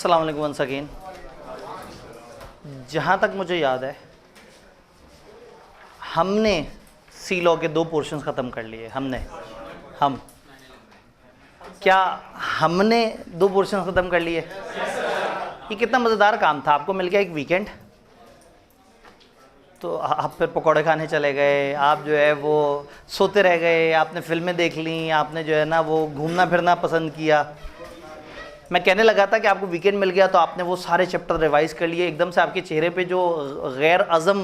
अस्सलाम वालेकुम once again. जहाँ तक मुझे याद है हमने सी लॉ के 2 पोर्शंस ख़त्म कर लिए। हम क्या हमने 2 पोर्शंस ख़त्म कर लिए? ये कितना मज़ेदार काम था। आपको मिल गया एक वीकेंड, तो आप फिर पकौड़े खाने चले गए, आप जो है वो सोते रह गए, आपने फिल्में देख ली, आपने जो है ना वो घूमना फिरना पसंद किया। मैं कहने लगा था कि आपको वीकेंड मिल गया तो आपने वो सारे चैप्टर रिवाइज़ कर लिए। एकदम से आपके चेहरे पे जो गैर अज़म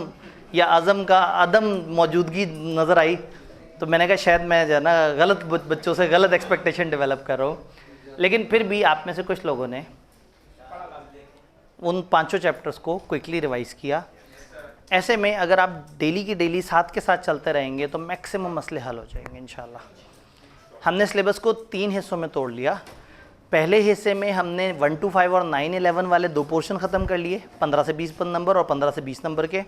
या अज़म का अदम मौजूदगी नज़र आई, तो मैंने कहा शायद मैं जो है ना गलत बच्चों से गलत एक्सपेक्टेशन डेवलप कर रहा हूँ। लेकिन फिर भी आप में से कुछ लोगों ने उन 5 चैप्टर्स को क्विकली रिवाइज़ किया। ऐसे में अगर आप डेली की डेली साथ के साथ चलते रहेंगे तो मैक्सिमम मसले हल हो जाएंगे इंशाल्लाह। हमने सिलेबस को 3 हिस्सों में तोड़ लिया। पहले हिस्से में हमने 1 to 5 और 9-11 वाले 2 पोर्शन ख़त्म कर लिए, 15 से 20 नंबर और 15 से 20 नंबर के।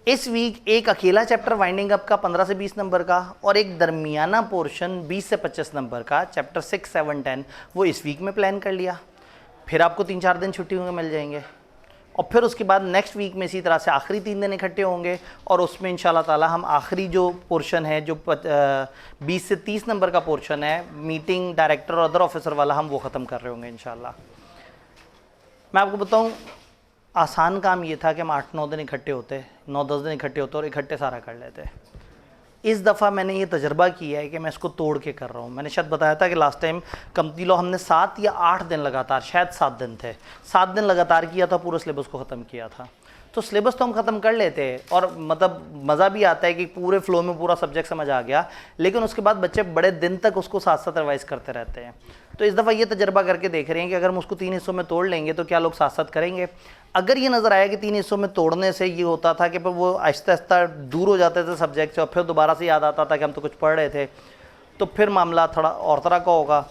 इस वीक एक अकेला चैप्टर वाइंडिंग अप का 15 से 20 नंबर का और एक दरमियाना पोर्शन 20 से 25 नंबर का चैप्टर 6, 7, 10 वो इस वीक में प्लान कर लिया। फिर आपको 3-4 दिन छुट्टी होंगे मिल जाएंगे और फिर उसके बाद नेक्स्ट वीक में इसी तरह से आखिरी 3 दिन इकट्ठे होंगे और उसमें इंशाल्लाह ताला हम आखिरी जो पोर्शन है जो 20 से 30 नंबर का पोर्शन है मीटिंग डायरेक्टर और अदर ऑफिसर वाला, हम वो ख़त्म कर रहे होंगे इंशाल्लाह। मैं आपको बताऊं आसान काम ये था कि हम 8-9 दिन इकट्ठे होते, 9-10 दिन इकट्ठे होते और इकट्ठे सारा कर लेते। इस दफ़ा मैंने ये तजर्बा किया है कि मैं इसको तोड़ के कर रहा हूँ। मैंने शायद बताया था कि लास्ट टाइम कंपनी लॉ हमने 7 या 8 दिन लगातार, शायद 7 दिन थे, 7 दिन लगातार किया था, पूरा सिलेबस को ख़त्म किया था। तो सिलेबस तो हम ख़त्म कर लेते और मतलब मज़ा भी आता है कि पूरे फ्लो में पूरा सब्जेक्ट समझ आ गया, लेकिन उसके बाद बच्चे बड़े दिन तक उसको साथ साथ रिवाइज़ करते रहते हैं। तो इस दफ़ा ये तजर्बा करके देख रहे हैं कि अगर हम उसको 3 हिस्सों में तोड़ लेंगे तो क्या लोग साथ साथ करेंगे। अगर ये नज़र आया कि 3 हिस्सों में तोड़ने से ये होता था कि फिर वो आहिस्ता आहिस्ता दूर हो जाते थे सब्जेक्ट से और फिर दोबारा से याद आता था कि हम तो कुछ पढ़ रहे थे, तो फिर मामला थोड़ा और तरह का होगा।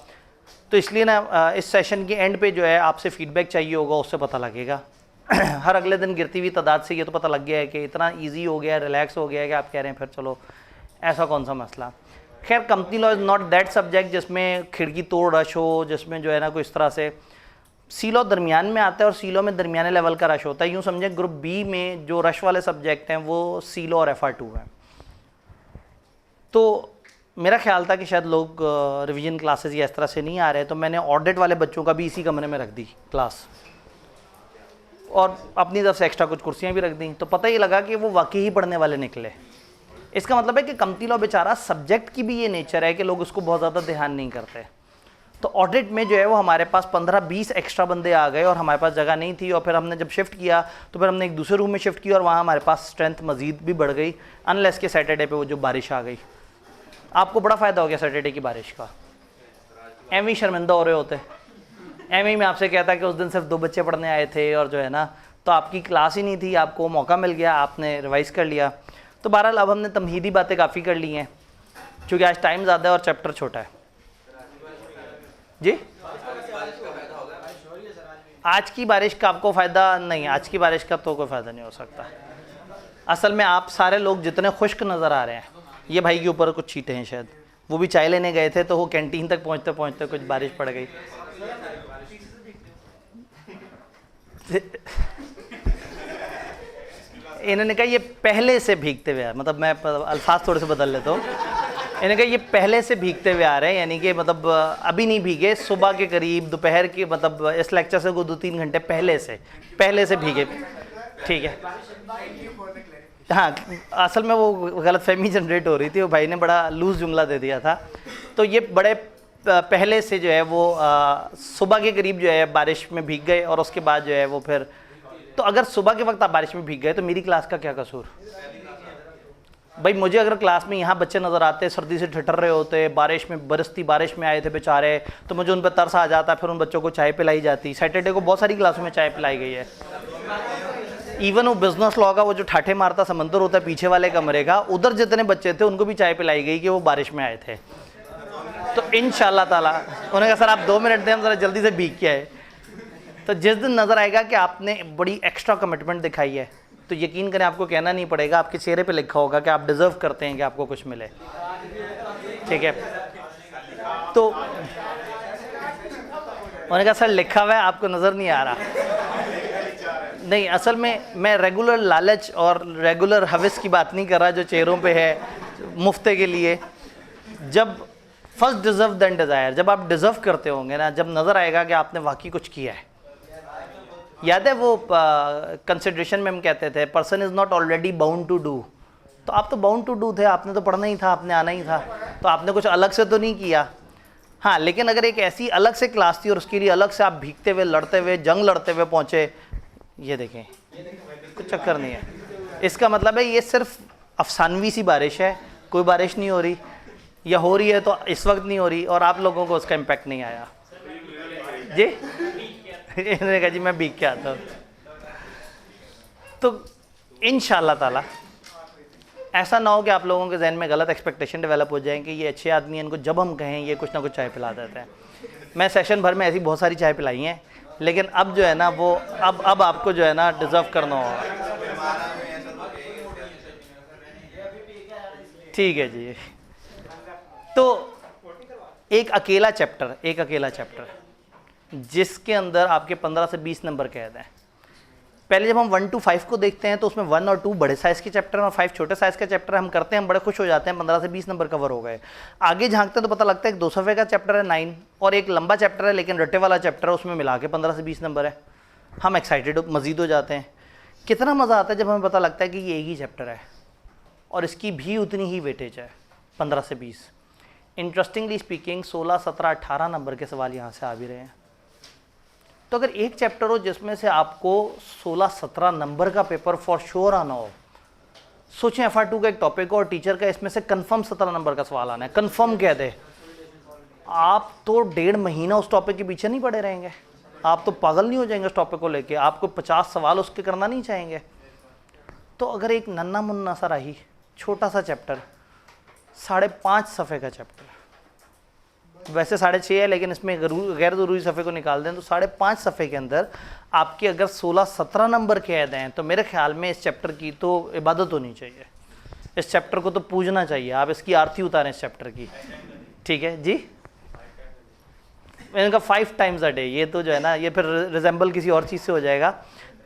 तो इसलिए ना इस सेशन के एंड पे जो है आपसे फीडबैक चाहिए होगा, उससे पता लगेगा। हर अगले दिन गिरती हुई तादाद से ये तो पता लग गया है कि इतना ईजी हो गया है, रिलैक्स हो गया है कि आप कह रहे हैं फिर चलो ऐसा कौन सा मसला। खैर company law is not that subject जिसमें खिड़की तोड़ रश हो, जिसमें जो है ना कोई इस तरह से। सी लॉ दरमियान में आता है और सी लॉ में दरमियाने लेवल का रश होता है। यूँ समझें ग्रुप बी में जो रश वाले सब्जेक्ट हैं वो सी लॉ और FR2 हैं। तो मेरा ख्याल था कि शायद लोग रिवीजन क्लासेस या इस तरह से नहीं आ रहे, तो मैंने ऑडिट वाले बच्चों का भी इसी कमरे में रख दी क्लास और अपनी तरफ से एक्स्ट्रा कुछ कुर्सियाँ भी रख दी। तो पता ही लगा कि वो वाकई ही पढ़ने वाले निकले। इसका मतलब है कि कंपनी लॉ बेचारा सब्जेक्ट की भी ये नेचर है कि लोग उसको बहुत ज़्यादा ध्यान नहीं करते। तो ऑडिट में जो है वो हमारे पास 15-20 एक्स्ट्रा बंदे आ गए और हमारे पास जगह नहीं थी। और फिर हमने जब शिफ्ट किया तो फिर हमने एक दूसरे रूम में शिफ्ट किया और वहाँ हमारे पास स्ट्रेंथ मज़ीद भी बढ़ गई, अनलेस के सैटरडे पे वो जो बारिश आ गई। आपको बड़ा फ़ायदा हो गया सैटरडे की बारिश का। एम ही शर्मिंदा हो रहे होते, एम ही में आपसे कहता कि उस दिन सिर्फ 2 बच्चे पढ़ने आए थे और जो है ना तो आपकी क्लास ही नहीं थी, आपको मौका मिल गया, आपने रिवाइज़ कर लिया। तो बहरहाल अब हमने तमहीदी बातें काफ़ी कर ली हैं क्योंकि आज टाइम ज़्यादा है और चैप्टर छोटा है। जी आज की बारिश का आपको फ़ायदा नहीं, आज की बारिश का तो कोई फ़ायदा नहीं हो सकता। असल में आप सारे लोग जितने खुश्क नज़र आ रहे हैं, ये भाई के ऊपर कुछ छींटे हैं, शायद वो भी चाय लेने गए थे तो वो कैंटीन तक पहुँचते पहुँचते कुछ बारिश पड़ गई। इन्होंने कहा ये पहले से भीगते हुए, मतलब मैं अल्फाज थोड़े से बदल लेता हूँ। इन्होंने कहा ये पहले से भीगते हुए आ रहे हैं, यानी कि मतलब अभी नहीं भीगे, सुबह के करीब दोपहर के, मतलब इस लेक्चर से को 2-3 घंटे पहले से भीगे। ठीक है, हाँ असल में वो गलतफहमी जनरेट हो रही थी, वो भाई ने बड़ा लूज़ जुमला दे दिया था। तो ये बड़े पहले से जो है वो सुबह के करीब जो है बारिश में भीग गए और उसके बाद जो है वो फिर, तो अगर सुबह के वक्त आप बारिश में भीग गए तो मेरी क्लास का क्या कसूर भाई। मुझे अगर क्लास में यहाँ बच्चे नज़र आते सर्दी से ठिठर रहे होते, बारिश में बरसती बारिश में आए थे बेचारे, तो मुझे उन पर तरस आ जाता, फिर उन बच्चों को चाय पिलाई जाती। सैटरडे को बहुत सारी क्लासों में चाय पिलाई गई है। इवन वो बिजनेस लॉ का वो जो ठाठे मारता समंदर होता है पीछे वाले कमरे का, उधर जितने बच्चे थे उनको भी चाय पिलाई गई कि वो बारिश में आए थे। तो इंशाल्लाह ताला उन्होंने कहा सर आप 2 मिनट दें, हम ज़रा जल्दी से भीग के आए। तो जिस दिन नज़र आएगा कि आपने बड़ी एक्स्ट्रा कमिटमेंट दिखाई है तो यकीन करें आपको कहना नहीं पड़ेगा, आपके चेहरे पे लिखा होगा कि आप डिज़र्व करते हैं कि आपको कुछ मिले। ठीक है, तो उन्होंने कहा सर लिखा हुआ है आपको नज़र नहीं आ रहा। नहीं, असल में मैं रेगुलर लालच और रेगुलर हवस की बात नहीं कर रहा जो चेहरों पे है मुफ्ते के लिए। जब फर्स्ट डिज़र्व देन डिज़ायर, जब आप डिज़र्व करते होंगे ना, जब नज़र आएगा कि आपने वाकई कुछ किया है। याद है वो कंसिडरेशन में हम कहते थे person is not already bound to do. तो आप तो बाउंड टू डू थे, आपने तो पढ़ना ही था, आपने आना ही था, तो आपने कुछ अलग से तो नहीं किया। हाँ, लेकिन अगर एक ऐसी अलग से क्लास थी और उसके लिए अलग से आप भीगते हुए, लड़ते हुए, जंग लड़ते हुए पहुँचे, ये देखें कुछ चक्कर नहीं है। इसका मतलब है ये सिर्फ अफसानवी सी बारिश है, कोई बारिश नहीं हो रही, या हो रही है तो इस वक्त नहीं हो रही और आप लोगों को उसका इम्पैक्ट नहीं आया। जी इन्होंने कहा जी मैं भीग के आता हूँ। तो इंशाअल्लाह ताला ऐसा ना हो कि आप लोगों के जहन में गलत एक्सपेक्टेशन डेवलप हो जाए कि ये अच्छे आदमी हैं, इनको जब हम कहें ये कुछ ना कुछ चाय पिला देते हैं। मैं सेशन भर में ऐसी बहुत सारी चाय पिलाई हैं, लेकिन अब जो है ना वो अब आपको जो है ना डिज़र्व करना होगा। ठीक है जी। तो एक अकेला चैप्टर जिसके अंदर आपके 15 से 20 नंबर कैद हैं। पहले जब हम 1 to 5 को देखते हैं तो उसमें 1 और 2 बड़े साइज़ के चैप्टर हैं और 5 छोटे साइज़ का चैप्टर हम करते हैं, हम बड़े खुश हो जाते हैं, 15 से 20 नंबर कवर हो गए। आगे झांकते हैं तो पता लगता है 2 सफ़े का चैप्टर है 9 और एक लंबा चैप्टर है लेकिन रटे वाला चैप्टर है, उसमें मिला के 15 से 20 नंबर है। हम एक्साइटेड मज़ीद हो जाते हैं। कितना मज़ा आता है जब हमें पता लगता है कि ये एक ही चैप्टर है और इसकी भी उतनी ही वेटेज है 15 से 20। इंटरेस्टिंगली स्पीकिंग 16, 17, 18 नंबर के सवाल यहाँ से आ भी रहे हैं। तो अगर एक चैप्टर हो जिसमें से आपको 16-17 नंबर का पेपर फॉर श्योर आना हो, सोचें FR2 का एक टॉपिक हो और टीचर का इसमें से कंफर्म 17 नंबर का सवाल आना है, कंफर्म कह दे, आप तो 1.5 महीना उस टॉपिक के पीछे नहीं पड़े रहेंगे, आप तो पागल नहीं हो जाएंगे उस टॉपिक को लेके, आपको 50 सवाल उसके करना नहीं चाहेंगे। तो अगर एक नन्ना मुन्ना सा रही छोटा सा चैप्टर, 5.5 सफ़े का चैप्टर, वैसे 6.5 है लेकिन इसमें गैर ज़रूरी सफ़े को निकाल दें तो 5.5 सफ़े के अंदर आपके अगर 16-17 नंबर के ऐड हैं तो मेरे ख्याल में इस चैप्टर की तो इबादत होनी चाहिए, इस चैप्टर को तो पूजना चाहिए, आप इसकी आरती उतारें इस चैप्टर की। ठीक है जी, मैंने कहा 5 times a day, ये तो जो है ना ये फिर रिजेंबल किसी और चीज़ से हो जाएगा।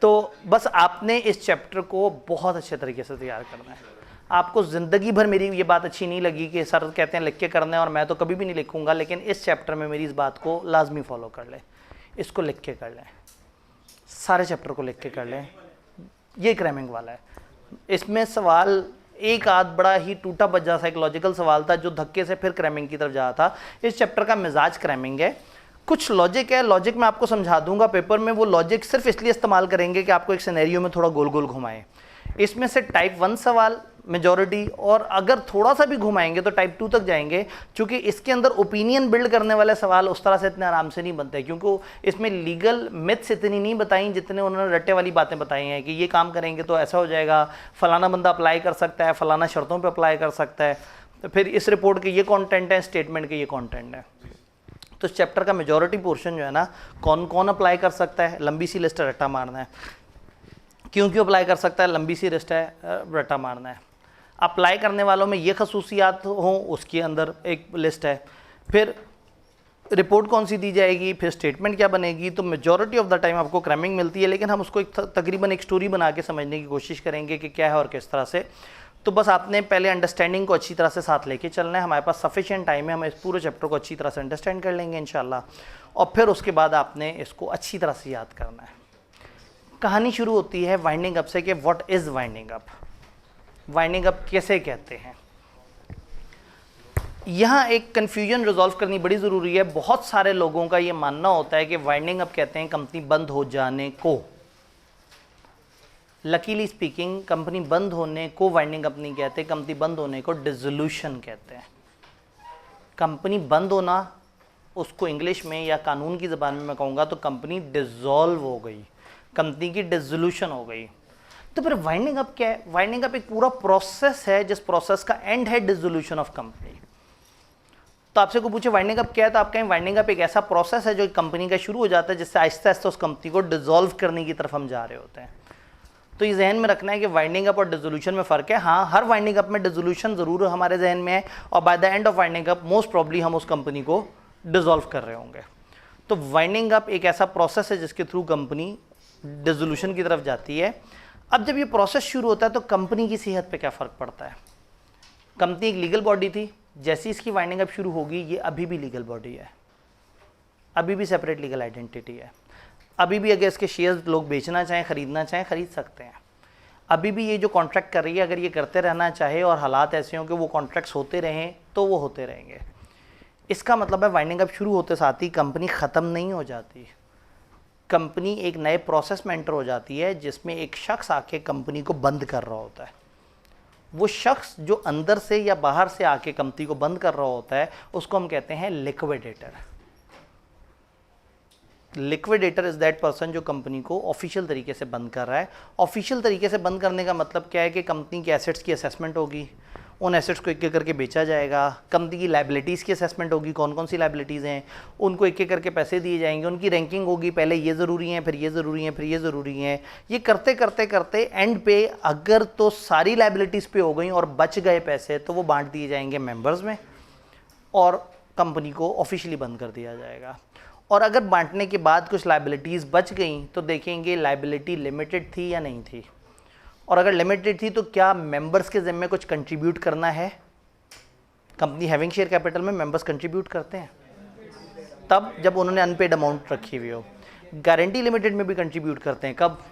तो बस आपने इस चैप्टर को बहुत अच्छे तरीके से तैयार करना है। आपको ज़िंदगी भर मेरी ये बात अच्छी नहीं लगी कि सर कहते हैं लिख के करना है और मैं तो कभी भी नहीं लिखूंगा, लेकिन इस चैप्टर में मेरी इस बात को लाजमी फॉलो कर लें, इसको लिख के कर लें, सारे चैप्टर को लिख के कर लें। ये क्रैमिंग वाला है। इसमें सवाल एक आध बड़ा ही टूटा बज्जा साइकोलॉजिकल सवाल था जो धक्के से फिर क्रैमिंग की तरफ जा रहा था। इस चैप्टर का मिजाज क्रैमिंग है, कुछ लॉजिक है, लॉजिक मैं आपको समझा दूंगा पेपर में, वो लॉजिक सिर्फ इसलिए इस्तेमाल करेंगे कि आपको एक सिनेरियो में थोड़ा गोल गोल घुमाएं। इसमें से टाइप 1 सवाल मेजॉरिटी, और अगर थोड़ा सा भी घुमाएंगे तो टाइप 2 तक जाएंगे, क्योंकि इसके अंदर ओपिनियन बिल्ड करने वाले सवाल उस तरह से इतने आराम से नहीं बनते, क्योंकि इसमें लीगल मिथ्स इतनी नहीं बताई जितने उन्होंने रट्टे वाली बातें बताई हैं कि ये काम करेंगे तो ऐसा हो जाएगा, फलाना बंदा अप्लाई कर सकता है, फलाना शर्तों पर अप्लाई कर सकता है, तो फिर इस रिपोर्ट के ये कॉन्टेंट है, स्टेटमेंट के ये कॉन्टेंट है। तो इस चैप्टर का मेजॉरिटी पोर्शन जो है ना, कौन कौन अप्लाई कर सकता है, लंबी सी लिस्ट है, रट्टा मारना है, क्यों क्यों अप्लाई कर सकता है, लंबी सी लिस्ट है, रट्टा मारना है। अप्लाई करने वालों में ये खसूसियात हों उसके अंदर एक लिस्ट है, फिर रिपोर्ट कौन सी दी जाएगी, फिर स्टेटमेंट क्या बनेगी। तो मेजॉरिटी ऑफ द टाइम आपको क्रैमिंग मिलती है, लेकिन हम उसको एक तकरीबन एक स्टोरी बना के समझने की कोशिश करेंगे कि क्या है और किस तरह से। तो बस आपने पहले अंडरस्टैंडिंग को अच्छी तरह से साथ लेके चलना है, हमारे पास सफिशिएंट टाइम है, हम इस पूरे चैप्टर को अच्छी तरह से अंडरस्टैंड कर लेंगे इंशाल्लाह, और फिर उसके बाद आपने इसको अच्छी तरह से याद करना है। कहानी शुरू होती है वाइंडिंग अप से कि what is winding up, winding up कैसे कहते हैं। यहाँ एक कन्फ्यूजन रिजॉल्व करनी बड़ी ज़रूरी है। बहुत सारे लोगों का ये मानना होता है कि वाइंडिंग अप कहते हैं कंपनी बंद हो जाने को। लकीली स्पीकिंग कंपनी बंद होने को वाइंडिंग अप नहीं कहते, कंपनी बंद होने को डिसोल्यूशन कहते हैं। कंपनी बंद होना, उसको इंग्लिश में या कानून की ज़बान में मैं कहूँगा तो कंपनी डिसॉल्व हो गई, कंपनी की डिसोल्यूशन हो गई। तो फिर वाइंडिंग अप क्या है? वाइंडिंग अप एक पूरा प्रोसेस है जिस प्रोसेस का एंड है डिसोल्यूशन ऑफ कंपनी। तो आपसे को पूछे वाइंडिंग अप क्या है, तो आप कहें वाइंडिंग अप एक ऐसा प्रोसेस है जो कंपनी का शुरू हो जाता है जिससे आहिस्ता आहिस्ता उस कंपनी को डिसॉल्व करने की तरफ हम जा रहे होते हैं। तो ये जहन में रखना है कि वाइंडिंग अप और डिसोल्यूशन में फ़र्क है। हाँ, हर वाइंडिंग अप में डिसोल्यूशन ज़रूर हमारे जहन में है और by the end of winding up most probably हम उस कंपनी को डिसॉल्व कर रहे होंगे। तो वाइंडिंग अप एक ऐसा प्रोसेस है जिसके थ्रू कंपनी डिसोल्यूशन की तरफ जाती है। अब जब ये प्रोसेस शुरू होता है तो कंपनी की सेहत पे क्या फ़र्क पड़ता है? कंपनी एक लीगल बॉडी थी, जैसी इसकी वाइंडिंग अप शुरू होगी ये अभी भी लीगल बॉडी है, अभी भी सेपरेट लीगल आइडेंटिटी है, अभी भी अगर इसके शेयर्स लोग बेचना चाहें, ख़रीदना चाहें, ख़रीद सकते हैं। अभी भी ये जो कॉन्ट्रैक्ट कर रही है अगर ये करते रहना चाहे और हालात ऐसे हों कि वो कॉन्ट्रैक्ट्स होते रहें तो वो होते रहेंगे। इसका मतलब है वाइंडिंग अप शुरू होते साथ ही कंपनी ख़त्म नहीं हो जाती, कंपनी एक नए प्रोसेस में एंटर हो जाती है जिसमें एक शख्स आके कंपनी को बंद कर रहा होता है। वो शख्स जो अंदर से या बाहर से आके कंपनी को बंद कर रहा होता है उसको हम कहते हैं liquidator. Liquidator is that person जो कंपनी को ऑफिशियल तरीके से बंद कर रहा है। ऑफिशियल तरीके से बंद करने का मतलब क्या है कि कंपनी के एसेट्स की असेसमेंट होगी, उन एसेट्स को एक एक करके बेचा जाएगा, कंपनी की लायबिलिटीज़ की असेसमेंट होगी, कौन कौन सी लायबिलिटीज़ हैं उनको एक एक करके पैसे दिए जाएंगे, उनकी रैंकिंग होगी, पहले ये ज़रूरी हैं, फिर ये ज़रूरी हैं, फिर ये ज़रूरी हैं। ये करते करते करते एंड पे अगर तो सारी लायबिलिटीज़ पे हो गई और बच गए पैसे तो वो बांट दिए जाएंगे मेंबर्स में और कंपनी को ऑफिशियली बंद कर दिया जाएगा। और अगर बांटने के बाद कुछ लायबिलिटीज़ बच गई तो देखेंगे लायबिलिटी लिमिटेड थी या नहीं थी, और अगर लिमिटेड थी तो क्या मेंबर्स के ज़िम्मे कुछ कंट्रीब्यूट करना है। कंपनी हैविंग शेयर कैपिटल में मेंबर्स कंट्रीब्यूट करते हैं तब जब उन्होंने अनपेड अमाउंट रखी हुई हो। गारंटी लिमिटेड में भी कंट्रीब्यूट करते हैं कब?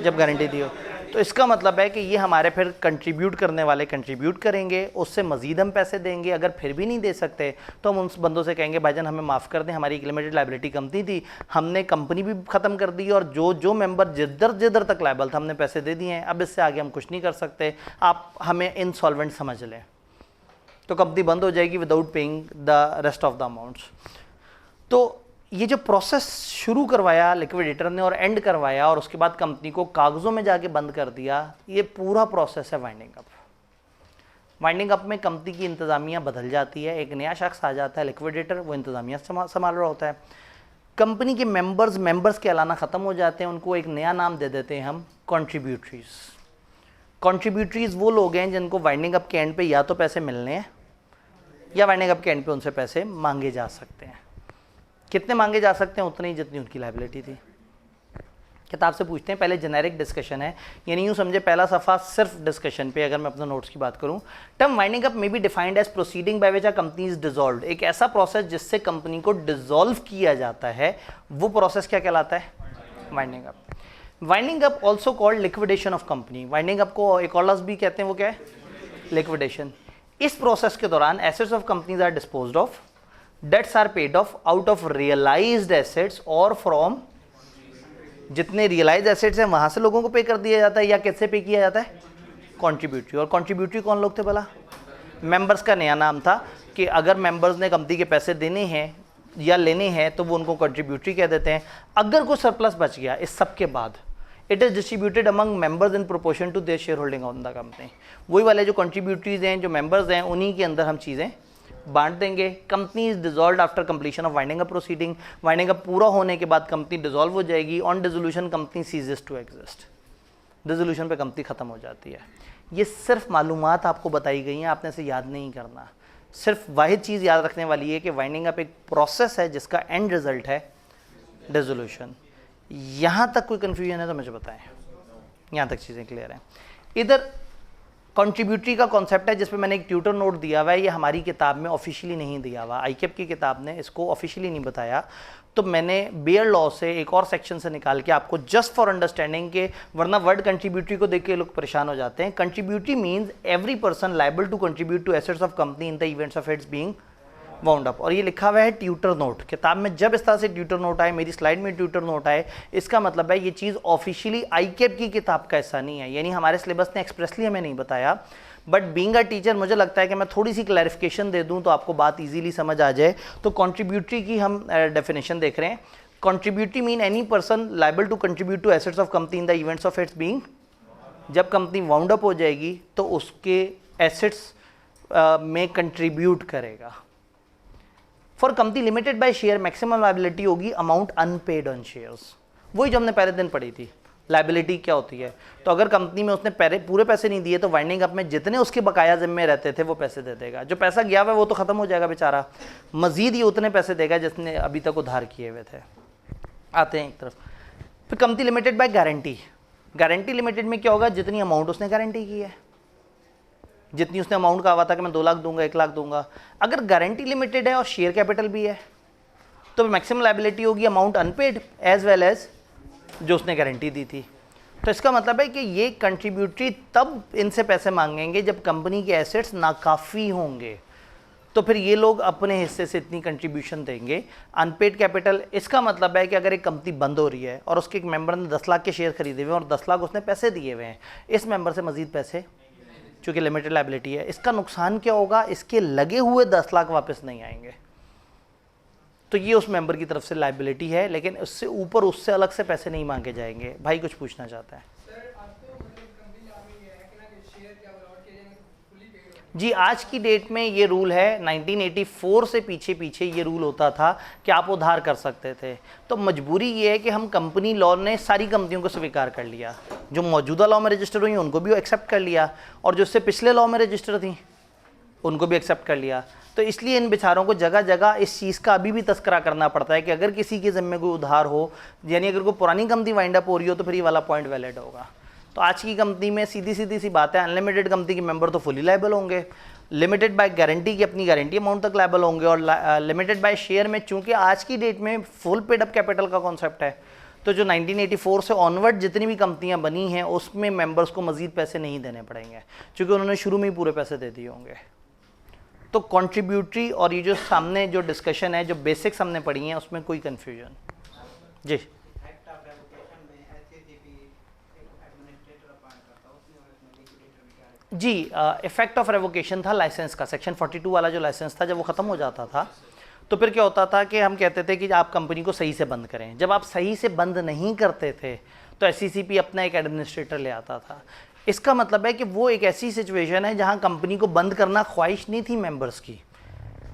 जब गारंटी दी हो। तो इसका मतलब है कि ये हमारे फिर कंट्रीब्यूट करने वाले कंट्रीब्यूट करेंगे, उससे मज़ीद हम पैसे देंगे। अगर फिर भी नहीं दे सकते तो हम उन बंदों से कहेंगे भाईजान हमें माफ़ कर दें, हमारी एक लिमिटेड लायबिलिटी कंपनी थी, हमने कंपनी भी ख़त्म कर दी और जो जो मेंबर जिधर तक लायबल था हमने पैसे दे दिए हैं, अब इससे आगे हम कुछ नहीं कर सकते, आप हमें इंसॉल्वेंट समझ लें। तो कंपनी बंद हो जाएगी without paying the rest of the amounts. तो ये जो प्रोसेस शुरू करवाया लिक्विडेटर ने और एंड करवाया और उसके बाद कंपनी को कागज़ों में जाके बंद कर दिया, ये पूरा प्रोसेस है वाइंडिंग अप। वाइंडिंग अप में कंपनी की इंतज़ामिया बदल जाती है, एक नया शख्स आ जाता है लिक्विडेटर, वो इंतज़ामिया संभाल रहा होता है। कंपनी के मेंबर्स कहलाना ख़त्म हो जाते हैं, उनको एक नया नाम दे देते हैं हम कॉन्ट्रीब्यूटरीज। कॉन्ट्रीब्यूटरीज वो लोग हैं जिनको वाइंडिंग अप के एंड पे या तो पैसे मिलने हैं या वाइंडिंग अप के एंड पे उनसे पैसे मांगे जा सकते हैं। कितने मांगे जा सकते हैं? उतनी जितनी उनकी लायबिलिटी थी। किताब से पूछते हैं, पहले जेनेरिक डिस्कशन है, यानी यूँ समझे पहला सफ़ा सिर्फ डिस्कशन पे। अगर मैं अपने नोट्स की बात करूँ, term winding up may be defined as proceeding by which a company is dissolved. एक ऐसा प्रोसेस जिससे कंपनी को डिसॉल्व किया जाता है, वो प्रोसेस क्या कहलाता है? Winding up. Winding up also called liquidation of company. Winding up को एक और लफ्ज़ भी कहते हैं, वो क्या है? लिक्विडेशन। इस प्रोसेस के दौरान assets of companies are disposed of, debts are paid off out of realised assets और फ्रॉम, जितने रियलाइज्ड एसेट्स हैं वहां से लोगों को पे कर दिया जाता है, या कैसे पे किया जाता है? कॉन्ट्रीब्यूटरी। और कॉन्ट्रीब्यूटरी कौन लोग थे भला? मेंबर्स का नया नाम था कि अगर मेंबर्स ने कंपनी के पैसे देने हैं या लेने हैं तो वो उनको कॉन्ट्रीब्यूटरी कह देते हैं। अगर कोई सरप्लस बच गया इस सब के बाद, it is distributed among members in proportion to their shareholding on the company. वही वाले जो कॉन्ट्रीब्यूटरीज हैं, जो मेंबर्स हैं, उन्हीं के अंदर हम चीज़ें बांट देंगे। Company is dissolved after completion of winding up proceeding. Winding up पूरा होने के बाद कंपनी डिसॉल्व हो जाएगी। On dissolution company ceases to exist. Dissolution पे कंपनी खत्म हो जाती है। ये सिर्फ मालूमात आपको बताई गई हैं, आपने इसे याद नहीं करना। सिर्फ वाहिद चीज़ याद रखने वाली है कि वाइंडिंग अप एक प्रोसेस है जिसका एंड रिजल्ट है डिसोल्यूशन। यहाँ तक कोई कन्फ्यूजन है तो मुझे बताएं, यहाँ तक चीज़ें क्लियर हैं। इधर कॉन्ट्रीब्यूटरी का कॉन्सेप्ट है जिस पे मैंने एक ट्यूटर नोट दिया हुआ है, ये हमारी किताब में ऑफिशियली नहीं दिया हुआ, आईकेप की किताब ने इसको ऑफिशियली नहीं बताया, तो मैंने बेयर लॉ से एक और सेक्शन से निकाल के आपको जस्ट फॉर अंडरस्टैंडिंग के, वरना वर्ड कंट्रीब्यूटरी को देख के लोग परेशान हो जाते हैं। Contributory means every person liable to contribute to assets of company in the events of its being wound up. और ये लिखा हुआ है ट्यूटर नोट किताब में। जब इस तरह से ट्यूटर नोट आए, मेरी स्लाइड में ट्यूटर नोट आए, इसका मतलब है ये चीज़ ऑफिशियली आईकेप की किताब का हिस्सा नहीं है, यानी हमारे सिलेबस ने एक्सप्रेसली हमें नहीं बताया। बट बीइंग अ टीचर मुझे लगता है कि मैं थोड़ी सी क्लैरिफिकेशन दे दूं तो आपको बात इजीली समझ आ जाए। तो कंट्रीब्यूटरी की हम डेफिनेशन देख रहे हैं। Contributory mean any person liable to contribute to assets of company in the events of its being. जब कंपनी वाउंड अप हो जाएगी तो उसके एसेट्स में कंट्रीब्यूट करेगा। For company limited by share maximum liability होगी अमाउंट अनपेड ऑन शेयर्स, वही जो हमने पहले दिन पढ़ी थी। लाइबिलिटी क्या होती है। तो अगर कंपनी में उसने पूरे पैसे नहीं दिए तो वाइंडिंग अप में जितने उसके बकाया जिम्मे रहते थे वो पैसे दे देगा। जो पैसा गया हुआ है वो तो ख़त्म हो जाएगा बेचारा, मजीद ही उतने पैसे देगा जिसने अभी तक उधार किए हुए थे। आते हैं एक तरफ, फिर company limited by guarantee. Guarantee limited में क्या होगा, जितनी अमाउंट उसने गारंटी की है, जितनी उसने अमाउंट कहा हुआ था कि मैं 2 लाख दूंगा, 1 लाख दूंगा, अगर गारंटी लिमिटेड है और शेयर कैपिटल भी है तो मैक्सिमम लायबिलिटी होगी amount unpaid as well as जो उसने गारंटी दी थी। तो इसका मतलब है कि ये कंट्रीब्यूटरी तब इनसे पैसे मांगेंगे जब कंपनी के एसेट्स नाकाफ़ी होंगे, तो फिर ये लोग अपने हिस्से से इतनी कंट्रीब्यूशन देंगे। अनपेड कैपिटल, इसका मतलब है कि अगर एक कंपनी बंद हो रही है और उसके एक मेंबर ने 10 लाख के शेयर खरीदे हुए हैं और 10 लाख उसने पैसे दिए हुए हैं, इस मेंबर से मजीद पैसे, चूँकि लिमिटेड लायबिलिटी है, इसका नुकसान क्या होगा, इसके लगे हुए 10 लाख वापस नहीं आएंगे। तो ये उस मेंबर की तरफ से लायबिलिटी है, लेकिन उससे ऊपर उससे अलग से पैसे नहीं मांगे जाएंगे। भाई कुछ पूछना चाहता है? जी, आज की डेट में ये रूल है, 1984 से पीछे ये रूल होता था कि आप उधार कर सकते थे। तो मजबूरी ये है कि हम कंपनी लॉ ने सारी कंपनियों को स्वीकार कर लिया, जो मौजूदा लॉ में रजिस्टर हुई उनको भी एक्सेप्ट कर लिया, और जो इससे पिछले लॉ में रजिस्टर थी उनको भी एक्सेप्ट कर लिया। तो इसलिए इन बेचारों को जगह जगह इस चीज़ का अभी भी तस्करा करना पड़ता है कि अगर किसी के ज़िम्मे कोई उधार हो, यानी अगर कोई पुरानी कंपनी वाइंड अप हो रही हो, तो फिर ये वाला पॉइंट वैलिड होगा। तो आज की कंपनी में सीधी सी बात है, अनलिमिटेड कंपनी के मेंबर तो फुली लायबल होंगे, लिमिटेड बाय गारंटी की अपनी गारंटी अमाउंट तक लायबल होंगे, और लिमिटेड बाय शेयर में चूंकि आज की डेट में फुल पेड अप कैपिटल का कॉन्सेप्ट है, तो जो 1984 से ऑनवर्ड जितनी भी कंपनियां बनी हैं उसमें मेंबर्स को मजीद पैसे नहीं देने पड़ेंगे, क्योंकि उन्होंने शुरू में ही पूरे पैसे दे दिए होंगे। तो कंट्रीब्यूटरी और ये जो सामने जो डिस्कशन है, जो बेसिक्स हमने पढ़ी हैं, उसमें कोई कन्फ्यूजन? जी, जी, इफेक्ट ऑफ रेवोकेशन था लाइसेंस का, सेक्शन 42 वाला जो लाइसेंस था, जब वो ख़त्म हो जाता था तो फिर क्या होता था कि हम कहते थे कि आप कंपनी को सही से बंद करें। जब आप सही से बंद नहीं करते थे तो SCCP अपना एक एडमिनिस्ट्रेटर ले आता था। इसका मतलब है कि वो एक ऐसी सिचुएशन है जहां कंपनी को बंद करना ख्वाहिश नहीं थी मेंबर्स की,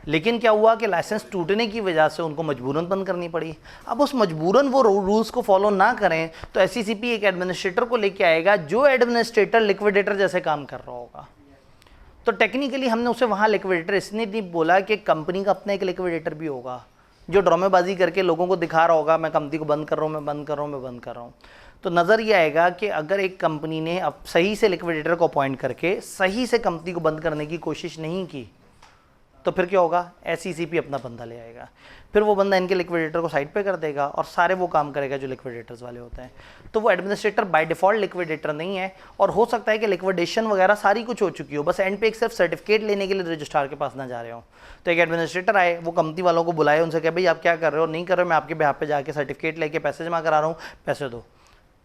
लेकिन क्या हुआ कि लाइसेंस टूटने की वजह से उनको मजबूरन बंद करनी पड़ी। अब उस मजबूरन वो रूल्स को फॉलो ना करें तो SCCP एक एडमिनिस्ट्रेटर को लेके आएगा, जो एडमिनिस्ट्रेटर लिक्विडेटर जैसे काम कर रहा होगा। तो टेक्निकली हमने उसे वहाँ लिक्विडेटर इसने नहीं बोला कि कंपनी का अपना एक लिक्विडेटर भी होगा, जो ड्रामेबाजी करके लोगों को दिखा रहा होगा, मैं कंपनी को बंद कर रहा हूँ, मैं बंद कर रहा हूँ, मैं बंद कर रहा हूँ। तो नज़र ये आएगा कि अगर एक कंपनी ने अब सही से लिक्विडेटर को अपॉइंट करके सही से कंपनी को बंद करने की कोशिश नहीं की, तो फिर क्या होगा, SCCP अपना बंदा ले आएगा, फिर वो बंदा इनके लिक्विडेटर को साइड पे कर देगा और सारे वो काम करेगा जो लिक्विडेटर्स वाले होते हैं। तो वो एडमिनिस्ट्रेटर बाय डिफ़ॉल्ट लिक्विडेटर नहीं है, और हो सकता है कि लिक्विडेशन वगैरह सारी कुछ हो चुकी हो, बस एंड पे एक सिर्फ सर्टिफिकेट लेने के लिए रजिस्ट्रार के पास ना जा रहे हो। तो एक एडमिनिस्ट्रेटर आए, वो कंपनी वालों को बुलाए, उनसे कहे भाई आप क्या कर रहे हो, नहीं कर रहे हो, मैं आपके बिहाफ पे जाके सर्टिफिकेट लेके पैसे जमा करा रहा हूँ, पैसे दो।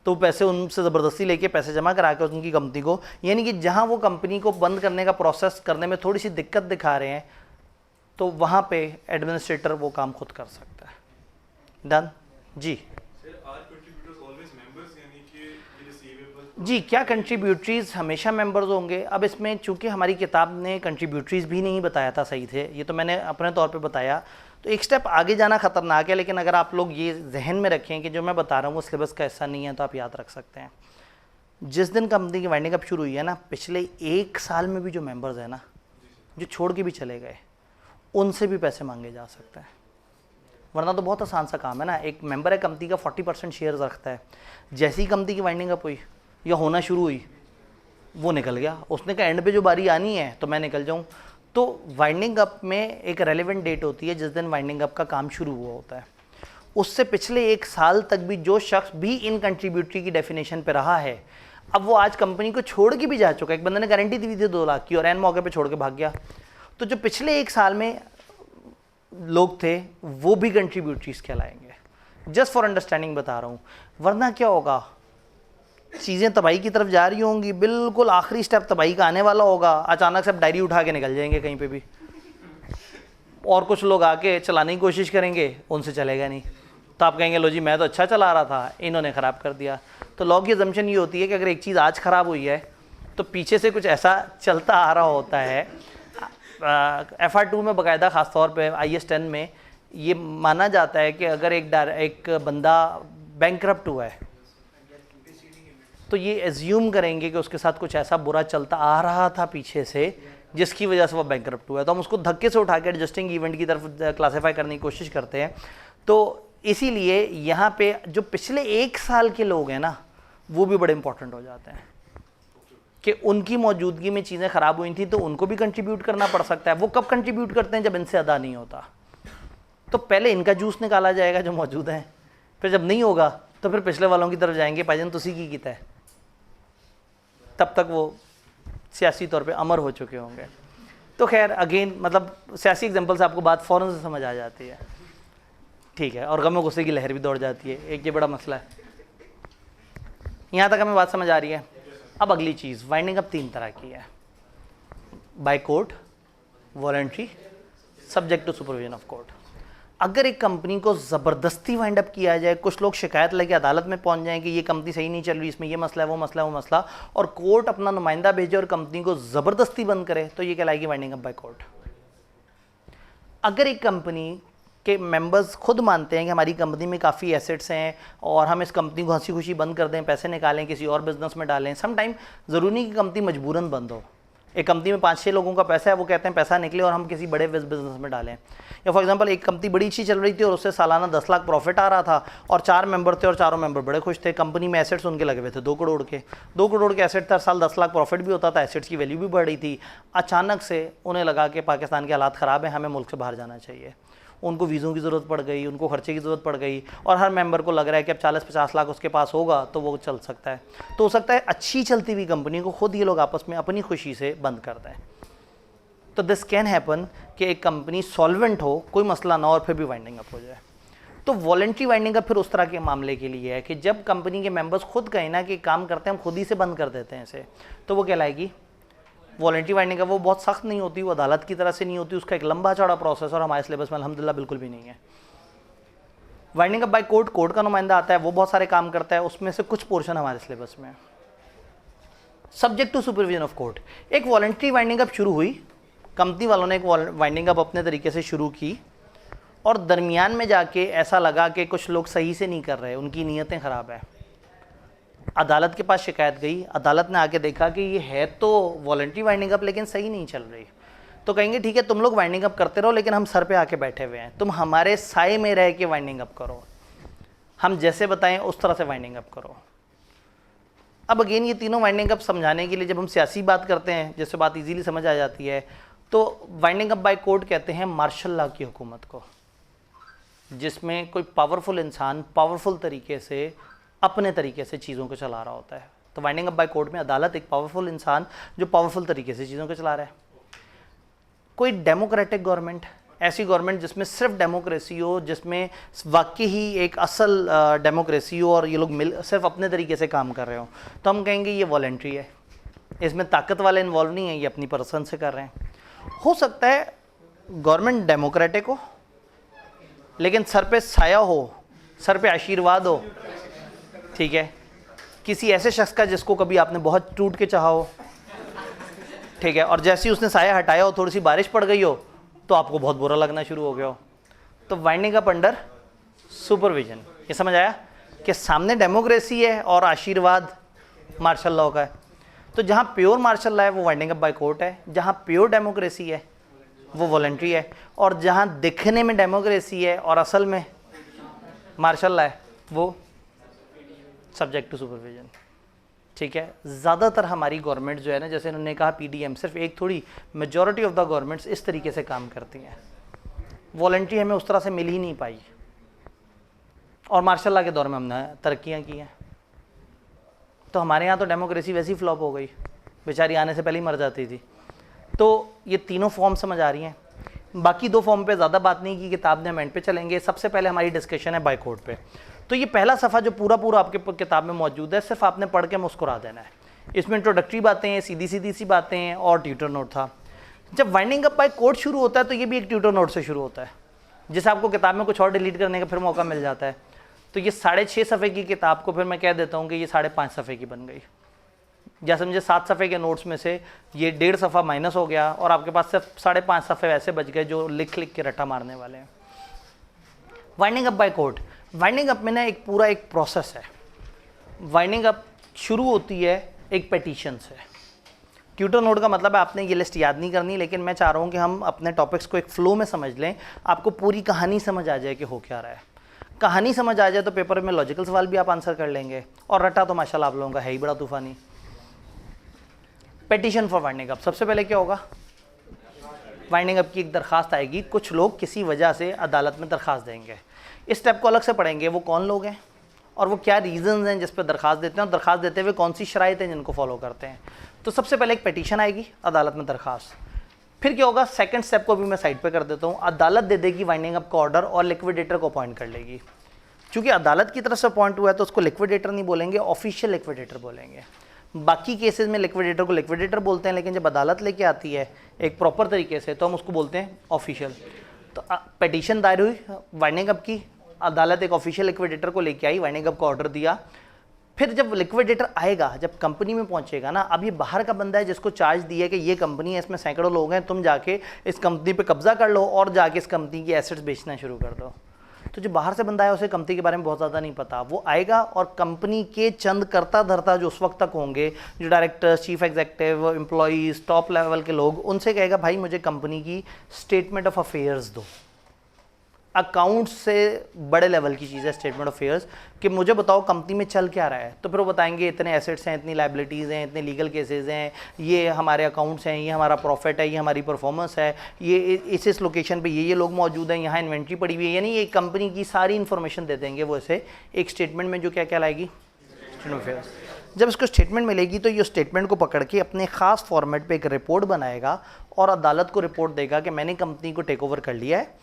तो पैसे उनसे ज़बरदस्ती लेके पैसे जमा करा के उनकी कंपनी को, यानी कि जहाँ वो कंपनी को बंद करने का प्रोसेस करने में थोड़ी सी दिक्कत दिखा रहे हैं, तो वहाँ पे एडमिनिस्ट्रेटर वो काम खुद कर सकता है। डन जी। जी, क्या कंट्रीब्यूटरीज हमेशा मेंबर्स होंगे? अब इसमें चूंकि हमारी किताब ने कंट्रीब्यूटरीज भी नहीं बताया था सही थे, ये तो मैंने अपने तौर पे बताया, तो एक स्टेप आगे जाना ख़तरनाक है। लेकिन अगर आप लोग ये जहन में रखें कि जो मैं बता रहा हूँ वो सिलेबस का हिस्सा नहीं है, तो आप याद रख सकते हैं। जिस दिन कंपनी की वाइंडिंग अप शुरू हुई है ना, पिछले 1 साल में भी जो मेंबर्स हैं ना, जो छोड़ के भी चले गए, उनसे भी पैसे मांगे जा सकते हैं। वरना तो बहुत आसान सा काम है ना, एक मेंबर है कंपनी का 40% शेयर्स रखता है, जैसी ही कंपनी की वाइंडिंग अप हुई या होना शुरू हुई, वो निकल गया, उसने कहा एंड पे जो बारी आनी है तो मैं निकल जाऊं। तो वाइंडिंग अप में एक रेलेवेंट डेट होती है जिस दिन वाइंडिंग अप का काम शुरू हुआ होता है। उससे पिछले 1 साल तक भी जो शख्स भी इन कंट्रीब्यूटरी की डेफिनेशन पे रहा है, अब वो आज कंपनी को छोड़ के भी जा चुका है। एक बंदे ने गारंटी दी थी 2 लाख की और एन मौके पर छोड़ के भाग गया, तो जो पिछले 1 साल में लोग थे वो भी कंट्रीब्यूटरीज कहलाएंगे। जस्ट फॉर अंडरस्टैंडिंग बता रहा हूँ, वरना क्या होगा, चीज़ें तबाही की तरफ जा रही होंगी, बिल्कुल आखिरी स्टेप तबाही का आने वाला होगा, अचानक से आप डायरी उठा के निकल जाएंगे कहीं पे भी, और कुछ लोग आके चलाने की कोशिश करेंगे, उनसे चलेगा नहीं, तो आप कहेंगे लो जी मैं तो अच्छा चला रहा था, इन्होंने ख़राब कर दिया। तो लॉ की अजम्पशन ये होती है कि अगर एक चीज़ आज ख़राब हुई है तो पीछे से कुछ ऐसा चलता आ रहा होता है। FR2 में बाकायदा ख़ासतौर पे IS 10 में ये माना जाता है कि अगर एक बंदा बैंकरप्ट हुआ है, तो ये एज्यूम करेंगे कि उसके साथ कुछ ऐसा बुरा चलता आ रहा था पीछे से जिसकी वजह से वो बैंकरप्ट हुआ है, तो हम उसको धक्के से उठा के एडजस्टिंग इवेंट की तरफ क्लासीफाई करने की कोशिश करते हैं। तो इसीलिए यहाँ पे जो पिछले 1 साल के लोग हैं ना, वो भी बड़े इंपॉर्टेंट हो जाते हैं कि उनकी मौजूदगी में चीज़ें ख़राब हुई थी तो उनको भी कंट्रीब्यूट करना पड़ सकता है। वो कब कंट्रीब्यूट करते हैं? जब इनसे अदा नहीं होता। तो पहले इनका जूस निकाला जाएगा जो मौजूद है, फिर जब नहीं होगा तो फिर पिछले वालों की तरफ जाएंगे, भाईजान तुसी की कीता है। तब तक वो सियासी तौर पे अमर हो चुके होंगे। तो खैर अगेन मतलब सियासी एग्जांपल से आपको बात फ़ौरन से समझ आ जाती है, ठीक है, और गम गुस्से की लहर भी दौड़ जाती है, एक ये बड़ा मसला है। यहाँ तक हमें बात समझ आ रही है। अब अगली चीज़, वाइंडिंग अप 3 तरह की है, by court, voluntary, subject to supervision of court. अगर एक कंपनी को ज़बरदस्ती वाइंड अप किया जाए, कुछ लोग शिकायत लेके अदालत में पहुंच जाएं कि ये कंपनी सही नहीं चल रही, इसमें ये मसला है, वो मसला है, वो मसला, और कोर्ट अपना नुमाइंदा भेजे और कंपनी को ज़बरदस्ती बंद करे, तो ये कहलाएगी वाइंडिंग अप बाय कोर्ट। अगर एक कंपनी के मेंबर्स खुद मानते हैं कि हमारी कंपनी में काफ़ी एसेट्स हैं और हम इस कंपनी को हंसी खुशी बंद कर दें, पैसे निकालें, किसी और बिजनेस में डालें, सम टाइम ज़रूरी नहीं कि कंपनी मजबूरन बंद हो। एक कंपनी में 5-6 लोगों का पैसा है, वो कहते हैं पैसा निकले और हम किसी बड़े बिजनेस में डालें। या फॉर एग्जांपल एक कंपनी बड़ी अच्छी चल रही थी और उससे सालाना 10 लाख प्रॉफिट आ रहा था और 4 मेंबर थे और चारों मेंबर बड़े खुश थे। कंपनी में एसेट्स उनके लगे हुए थे 2 करोड़ के, 2 करोड़ के एसेट था, साल 10 लाख प्रॉफिट भी होता था, एसेट्स की वैल्यू भी बढ़ रही थी। अचानक से उन्हें लगा कि पाकिस्तान के हालात ख़राब हैं, हमें मुल्क से बाहर जाना चाहिए। उनको वीज़ों की ज़रूरत पड़ गई, उनको खर्चे की ज़रूरत पड़ गई, और हर मेंबर को लग रहा है कि अब 40-50 लाख उसके पास होगा तो वो चल सकता है। तो हो सकता है अच्छी चलती हुई कंपनी को खुद ये लोग आपस में अपनी खुशी से बंद कर दें। तो दिस कैन हैपन कि एक कंपनी सॉल्वेंट हो, कोई मसला ना और फिर भी वाइंडिंग अप हो जाए। तो वॉलंटरी वाइंडिंग अप फिर उस तरह के मामले के लिए है कि जब कंपनी के मेंबर्स खुद कहें ना कि काम करते हैं हम खुद ही से बंद कर देते हैं इसे, तो वो कहलाएगी वॉलंटरी वाइंडिंग अप। वो बहुत सख्त नहीं होती, वो अदालत की तरह से नहीं होती, उसका एक लंबा चौड़ा प्रोसेस और हमारे सिलेबस में अल्हम्दुलिल्लाह बिल्कुल भी नहीं है। Winding up by court, court का नुमाइंदा आता है, वो बहुत सारे काम करता है, उसमें से कुछ पोर्शन हमारे सिलेबस में है। Subject to supervision of court, एक वॉलंटरी वाइंडिंग अप शुरू हुई, कंपनी वालों ने एक वाइंडिंग अप अपने तरीके से शुरू की और दरमियान में जाके ऐसा लगा कि कुछ लोग सही से नहीं कर रहे, उनकी नीयतें ख़राब है। अदालत के पास शिकायत गई, अदालत ने आके देखा कि ये है तो वॉलंटरी वाइंडिंग अप लेकिन सही नहीं चल रही। तो कहेंगे ठीक है तुम लोग वाइंडिंग अप करते रहो, लेकिन हम सर पे आके बैठे हुए हैं, तुम हमारे साए में रह के वाइंडिंग अप करो, हम जैसे बताएं उस तरह से वाइंडिंग अप करो। अब अगेन ये तीनों वाइंडिंग अप समझाने के लिए जब हम सियासी बात करते हैं, जिससे बात इजीली समझ आ जाती है, तो वाइंडिंग अप बाय कोर्ट कहते हैं मार्शल लॉ की हुकूमत को, जिसमें कोई पावरफुल इंसान पावरफुल तरीके से अपने तरीके से चीज़ों को चला रहा होता है। तो वाइंडिंग अप बाय कोर्ट में अदालत एक पावरफुल इंसान जो पावरफुल तरीके से चीज़ों को चला रहा है। कोई डेमोक्रेटिक गवर्नमेंट, ऐसी गवर्नमेंट जिसमें सिर्फ डेमोक्रेसी हो, जिसमें वाकई ही एक असल डेमोक्रेसी हो और ये लोग सिर्फ अपने तरीके से काम कर रहे हो, तो हम कहेंगे ये वॉलंटरी है, इसमें ताकत वाले इन्वॉल्व नहीं है, ये अपनी पर्सन से कर रहे हैं। हो सकता है गवर्नमेंट डेमोक्रेटिक हो लेकिन सर पे साया हो, सर पे आशीर्वाद हो, ठीक है, किसी ऐसे शख्स का जिसको कभी आपने बहुत टूट के चाहा हो, ठीक है, और जैसे ही उसने साया हटाया हो, थोड़ी सी बारिश पड़ गई हो तो आपको बहुत बुरा लगना शुरू हो गया हो। तो वाइंडिंग अप अंडर सुपरविजन, ये समझ आया कि सामने डेमोक्रेसी है और आशीर्वाद मार्शल लॉ का है। तो जहाँ प्योर मार्शल लॉ है वो वाइंडिंग अप बाय कोर्ट है, जहाँ प्योर डेमोक्रेसी है वो वॉलंटरी है, और जहाँ दिखने में डेमोक्रेसी है और असल में मार्शल लॉ है वो सब्जेक्ट टू सुपरविजन, ठीक है। ज़्यादातर हमारी गवर्नमेंट जो है ना, जैसे उन्होंने कहा पीडीएम, सिर्फ एक थोड़ी, मेजॉरिटी ऑफ द गवर्नमेंट्स इस तरीके से काम करती हैं। वॉलंटरी हमें उस तरह से मिल ही नहीं पाई, और मार्शल लॉ के दौर में हमने तरक्कियाँ की हैं। तो हमारे यहाँ तो डेमोक्रेसी वैसी फ्लॉप हो गई, बेचारी आने से पहले ही मर जाती थी। तो ये तीनों फॉर्म समझ आ रही हैं। बाकी 2 फॉर्म पे ज़्यादा बात नहीं की, किताब ने हम एंड पे चलेंगे। सबसे पहले हमारी डिस्कशन है बाय कोर्ट पे। तो ये पहला सफ़ा जो पूरा आपके किताब में मौजूद है, सिर्फ आपने पढ़ के मुस्कुरा देना है। इसमें इंट्रोडक्टरी बातें हैं, सीधी सी बातें हैं, और ट्यूटर नोट था। जब वाइंडिंग अप बाय कोर्ट शुरू होता है तो ये भी एक ट्यूटर नोट से शुरू होता है, जिसे आपको किताब में कुछ और डिलीट करने का फिर मौका मिल जाता है। तो ये 6.5 सफ़े की किताब को फिर मैं कह देता हूँ कि ये 5.5 सफ़े की बन गई। या समझे 7 सफ़े के नोट्स में से ये 1.5 सफ़ा माइनस हो गया और आपके पास सिर्फ 5.5 सफ़े वैसे बच गए जो लिख के रट्टा मारने वाले हैं। Winding up by court, winding up में ना एक पूरा एक प्रोसेस है। वाइंडिंग अप शुरू होती है एक पेटिशन से। ट्यूटर नोट का मतलब है आपने ये लिस्ट याद नहीं करनी, लेकिन मैं चाह रहा हूँ कि हम अपने टॉपिक्स को एक फ्लो में समझ लें, आपको पूरी कहानी समझ आ जाए कि हो क्या रहा है। कहानी समझ आ जाए तो पेपर में लॉजिकल सवाल भी आप आंसर कर लेंगे, और रटा तो माशाल्लाह आप लोगों का है ही बड़ा तूफानी। पेटिशन फॉर वाइंडिंग अप, सबसे पहले क्या होगा, वाइंडिंग अप की एक दरखास्त आएगी। कुछ लोग किसी वजह से अदालत में दरखास्त देंगे, इस स्टेप को अलग से पढ़ेंगे, वो कौन लोग हैं और वो क्या रीजंस हैं जिस पर दरखास्त देते हैं, और दरखास्त देते हुए कौन सी शराइत हैं जिनको फॉलो करते हैं। तो सबसे पहले एक पेटिशन आएगी अदालत में दरखास्त। फिर क्या होगा, सेकंड स्टेप को भी मैं साइड पे कर देता हूँ, अदालत दे देगी वाइंडिंग अप का ऑर्डर और लिक्विडेटर को अपॉइंट कर लेगी। चूंकि अदालत की तरफ से अपॉइंट हुआ है तो उसको लिक्विडेटर नहीं बोलेंगे, ऑफिशियल लिक्विडेटर बोलेंगे। बाकी केसेस में लिक्विडेटर को लिक्विडेटर बोलते हैं, लेकिन जब अदालत लेके आती है एक प्रॉपर तरीके से तो हम उसको बोलते हैं ऑफिशियल। तो पेटिशन दायर हुई वाइंडिंग अप की, अदालत एक ऑफिशियल लिक्विडेटर को लेके आई, वाइंडिंग अप का ऑर्डर दिया। फिर जब लिक्विडेटर आएगा, जब कंपनी में पहुंचेगा ना, अब ये बाहर का बंदा है जिसको चार्ज दिया है कि ये कंपनी है, इसमें सैकड़ों लोग हैं, तुम जाके इस कंपनी पे कब्जा कर लो और जाके इस कंपनी की एसेट्स बेचना शुरू कर दो। तो जो बाहर से बंदा है उसे कंपनी के बारे में बहुत ज़्यादा नहीं पता, वो आएगा और कंपनी के चंद करता धरता जो उस वक्त तक होंगे, जो directors, chief executive, employees, top level के लोग, उनसे कहेगा भाई मुझे कंपनी की स्टेटमेंट ऑफ अफेयर्स दो। अकाउंट्स से बड़े लेवल की चीज़ है स्टेटमेंट ऑफ अफेयर्स, कि मुझे बताओ कंपनी में चल क्या रहा है। तो फिर वो बताएंगे इतने एसेट्स हैं, इतनी लाइबिलिटीज़ हैं, इतने लीगल केसेस हैं, ये हमारे अकाउंट्स हैं, ये हमारा प्रॉफिट है, ये हमारी परफॉर्मेंस है, ये इस लोकेशन पे ये लोग मौजूद हैं, यहाँ इन्वेंट्री पड़ी हुई है, यानी ये कंपनी की सारी इन्फॉर्मेशन दे देंगे वो इसे एक स्टेटमेंट में, जो क्या क्या लाएगी, स्टेटमेंट ऑफ अफेयर्स। जब इसको स्टेटमेंट मिलेगी तो ये स्टेटमेंट को पकड़ के अपने खास फॉर्मेट पे एक रिपोर्ट बनाएगा और अदालत को रिपोर्ट देगा कि मैंने कंपनी को टेक ओवर कर लिया है,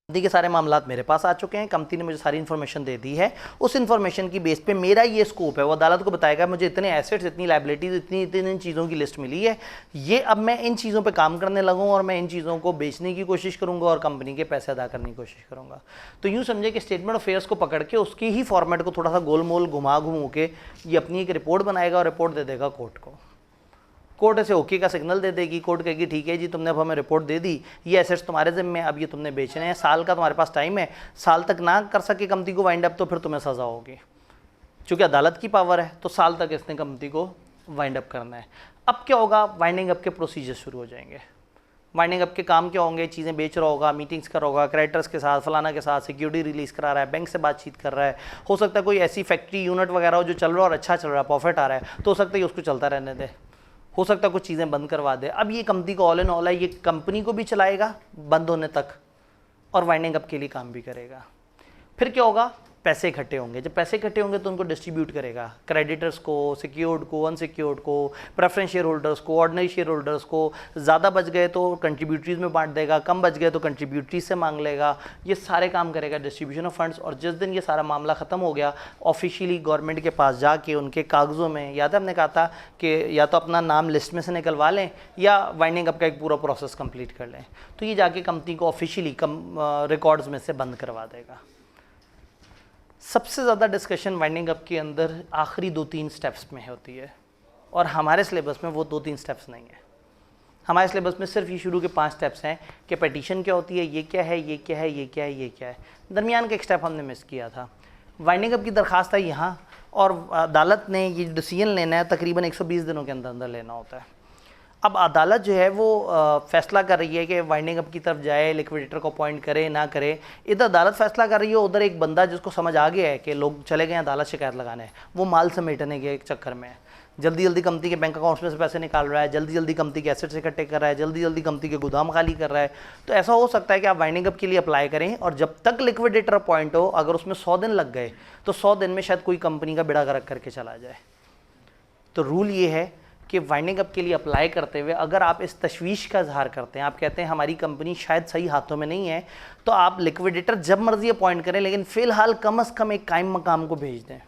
कंपनी के सारे मामलात मेरे पास आ चुके हैं, कंपनी ने मुझे सारी इन्फॉर्मेशन दे दी है, उस इन्फॉर्मेशन की बेस पे मेरा ये स्कोप है। वो अदालत को बताएगा मुझे इतने एसेट्स, इतनी लाइबिलिटीज, इतनी चीज़ों की लिस्ट मिली है, ये अब मैं इन चीज़ों पे काम करने लगूँ और मैं इन चीज़ों को बेचने की कोशिश करूँगा और कंपनी के पैसे अदा करने की कोशिश करूँगा। तो यूँ समझे कि स्टेटमेंट ऑफ अफेयर्स को पकड़ के उसकी ही फॉर्मेट को थोड़ा सा गोल मोल घुमा के ये अपनी एक रिपोर्ट बनाएगा और रिपोर्ट दे देगा कोर्ट को। कोर्ट ऐसे ओके का सिग्नल दे देगी, कोर्ट कहेगी ठीक है जी, तुमने अब हमें रिपोर्ट दे दी, ये एसेट्स तुम्हारे जिम्मे में, अब ये तुमने बेचने हैं, साल का तुम्हारे पास टाइम है, साल तक ना कर सके कंपनी को वाइंड अप तो फिर तुम्हें सज़ा होगी। चूँकि अदालत की पावर है तो साल तक इसने कंपनी को वाइंड अप करना है। अब क्या होगा, वाइंडिंग अप के प्रोसीजर शुरू हो जाएंगे। वाइंडिंग अप के काम क्या होंगे, चीज़ें बेच रहा होगा, मीटिंग्स कर रहा होगा क्रेडिटर्स के साथ, फलाना के साथ, सिक्योरिटी रिलीज़ करा रहा है, बैंक से बातचीत कर रहा है, हो सकता है कोई ऐसी फैक्ट्री यूनिट वगैरह हो जो चल रहा है और अच्छा चल रहा है, प्रॉफिट आ रहा है, तो हो सकता है उसको चलता रहने दे, हो सकता है कुछ चीज़ें बंद करवा दे। अब ये कंपनी को ऑल इन ऑल है, ये कंपनी को भी चलाएगा बंद होने तक और वाइंडिंग अप के लिए काम भी करेगा। फिर क्या होगा, पैसे इकट्ठे होंगे, जब पैसे इकट्ठे होंगे तो उनको डिस्ट्रीब्यूट करेगा, क्रेडिटर्स को, सिक्योर्ड को, अनसिक्योर्ड को, प्रेफरेंस शेयर होल्डर्स को, ऑर्डिनरी शेयर होल्डर्स को। ज़्यादा बच गए तो कंट्रीब्यूटरीज में बांट देगा, कम बच गए तो कंट्रीब्यूटरीज से मांग लेगा, ये सारे काम करेगा, डिस्ट्रीब्यूशन ऑफ फंड्स। और जिस दिन ये सारा मामला ख़त्म हो गया, ऑफिशियली गवर्नमेंट के पास जाके उनके कागज़ों में, याद है हमने कहा था कि या तो अपना नाम लिस्ट में से निकलवा लें या वाइंडिंग अप का एक पूरा प्रोसेस कंप्लीट कर लें, तो ये जाके कंपनी को ऑफिशियली रिकॉर्ड्स में से बंद करवा देगा। सबसे ज़्यादा डिस्कशन वाइंडिंग अप के अंदर आखिरी 2-3 स्टेप्स में होती है, और हमारे सिलेबस में वो 2-3 स्टेप्स नहीं है। हमारे सिलेबस में सिर्फ ये शुरू के 5 स्टेप्स हैं कि पेटिशन क्या होती है, ये क्या है, ये क्या है, ये क्या है, ये क्या है। दरमियान का एक स्टेप हमने मिस किया था। वाइंडिंग अप की दरखास्त है यहाँ, और अदालत ने ये डिसीजन लेना है, तकरीबन 120 दिनों के अंदर अंदर लेना होता है। अब अदालत जो है वो फैसला कर रही है कि वाइंडिंग अप की तरफ जाए, लिक्विडेटर को अपॉइंट करे ना करे। इधर अदालत फैसला कर रही है, उधर एक बंदा जिसको समझ आ गया है कि लोग चले गए हैं अदालत शिकायत लगाने, वो माल समेटने के चक्कर में है, जल्दी जल्दी कंपनी के बैंक अकाउंट्स में से पैसे निकाल रहा है, जल्दी जल्दी कंपनी के एसेट्स इकट्ठे कर रहा है, जल्दी जल्दी कंपनी के गोदाम खाली कर रहा है। तो ऐसा हो सकता है कि आप वाइंडिंग अप के लिए अप्लाई करें और जब तक लिक्विडेटर अपॉइंट हो, अगर उसमें 100 दिन लग गए तो 100 दिन में शायद कोई कंपनी का बेड़ा गर्क करके चला जाए। तो रूल ये है कि वाइंडिंग अप के लिए अप्लाई करते हुए अगर आप इस तशवीश का इजहार करते हैं, आप कहते हैं हमारी कंपनी शायद सही हाथों में नहीं है, तो आप लिक्विडेटर जब मर्जी अपॉइंट करें, लेकिन फ़िलहाल कम से कम एक कायम मकाम को भेज दें।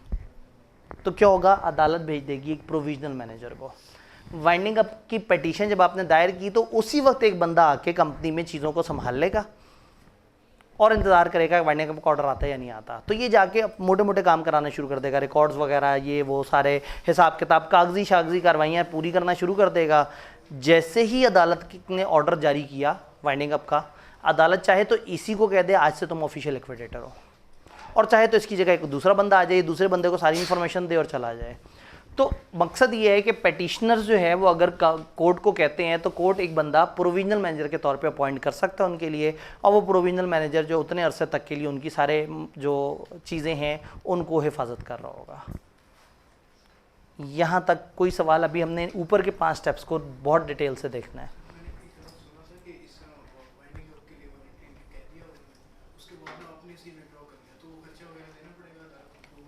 तो क्या होगा, अदालत भेज देगी एक प्रोविजनल मैनेजर को। वाइंडिंग अप की पिटीशन जब आपने दायर की तो उसी वक्त एक बंदा आके कंपनी में चीज़ों को संभाल लेगा और इंतज़ार करेगा कि वाइंडिंग अप का ऑर्डर आता है या नहीं आता। तो ये जाके मोटे मोटे काम कराना शुरू कर देगा, रिकॉर्ड्स वगैरह, ये वो सारे हिसाब किताब, कागजी शागजी कार्रवाइयाँ पूरी करना शुरू कर देगा। जैसे ही अदालत ने ऑर्डर जारी किया वाइंडिंग अप का, अदालत चाहे तो इसी को कह दे आज से तुम ऑफिशियल लिक्विडेटर हो, और चाहे तो इसकी जगह एक दूसरा बंदा आ जाए, दूसरे बंदे को सारी इन्फॉर्मेशन दे और चला जाए। तो मकसद ये है कि पेटिशनर्स जो है वो अगर कोर्ट को कहते हैं तो कोर्ट एक बंदा प्रोविजनल मैनेजर के तौर पे अपॉइंट कर सकता है उनके लिए, और वो प्रोविजनल मैनेजर जो उतने अरसे तक के लिए उनकी सारे जो चीज़ें हैं उनको हिफाजत कर रहा होगा। यहाँ तक कोई सवाल? अभी हमने ऊपर के 5 स्टेप्स को बहुत डिटेल से देखना है।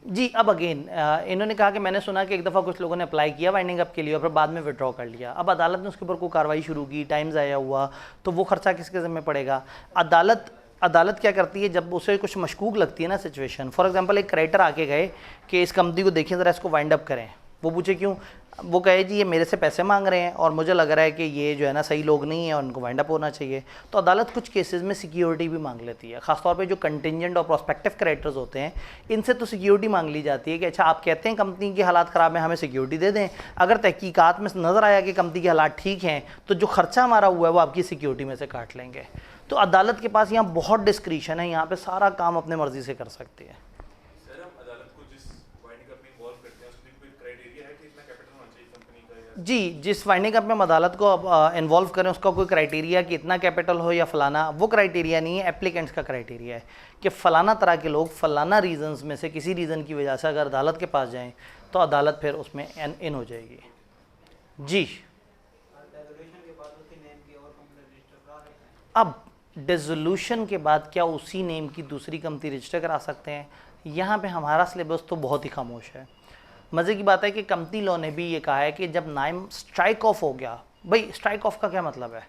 जी, अब अगेन इन्होंने कहा कि मैंने सुना कि एक दफ़ा कुछ लोगों ने अप्लाई किया वाइंडिंग अप के लिए और फिर बाद में विड्रॉ कर लिया। अब अदालत ने उसके ऊपर कोई कार्रवाई शुरू की, टाइम ज़ाया हुआ, तो वो खर्चा किसके ज़िम्मे पड़ेगा? अदालत क्या करती है जब उसे कुछ मशकूक लगती है ना सिचुएशन, फॉर एग्जांपल एक क्रेडिटर आके गए कि इस कंपनी को देखिए ज़रा, इसको वाइंड अप करें। वो पूछे क्यों? वो कहे जी ये मेरे से पैसे मांग रहे हैं और मुझे लग रहा है कि ये जो है ना सही लोग नहीं है और उनको वाइंड अप होना चाहिए। तो अदालत कुछ केसेस में सिक्योरिटी भी मांग लेती है, खासतौर पे जो कंटिजेंट और प्रोस्पेक्टिव क्रेडिटर्स होते हैं इनसे तो सिक्योरिटी मांग ली जाती है कि अच्छा आप कहते हैं कंपनी की हालात ख़राब है, हमें सिक्योरिटी दे दें। अगर तहकीकात में नज़र आया कि कंपनी के हालात ठीक हैं तो जो खर्चा हमारा हुआ है वो आपकी सिक्योरिटी में से काट लेंगे। तो अदालत के पास यहाँ बहुत डिस्क्रिशन है, यहाँ पर सारा काम अपने मर्जी से कर सकती है। जी, जिस वाइंडिंग अप में हम अदालत को इन्वॉल्व करें उसका कोई क्राइटेरिया कि इतना कैपिटल हो या फलाना, वो क्राइटेरिया नहीं है, एप्लीकेंट्स का क्राइटेरिया है कि फ़लाना तरह के लोग फ़लाना रीज़न्स में से किसी रीज़न की वजह से अगर अदालत के पास जाएं तो अदालत फिर उसमें इन हो जाएगी। जी, अब डिसोल्यूशन के बाद क्या उसी नेम की दूसरी कंपनी रजिस्टर करा सकते हैं? यहाँ पे हमारा सिलेबस तो बहुत ही खामोश है। मज़े की बात है कि कंपनी लॉ ने भी ये कहा है कि जब नाम स्ट्राइक ऑफ हो गया, भाई स्ट्राइक ऑफ का क्या मतलब है?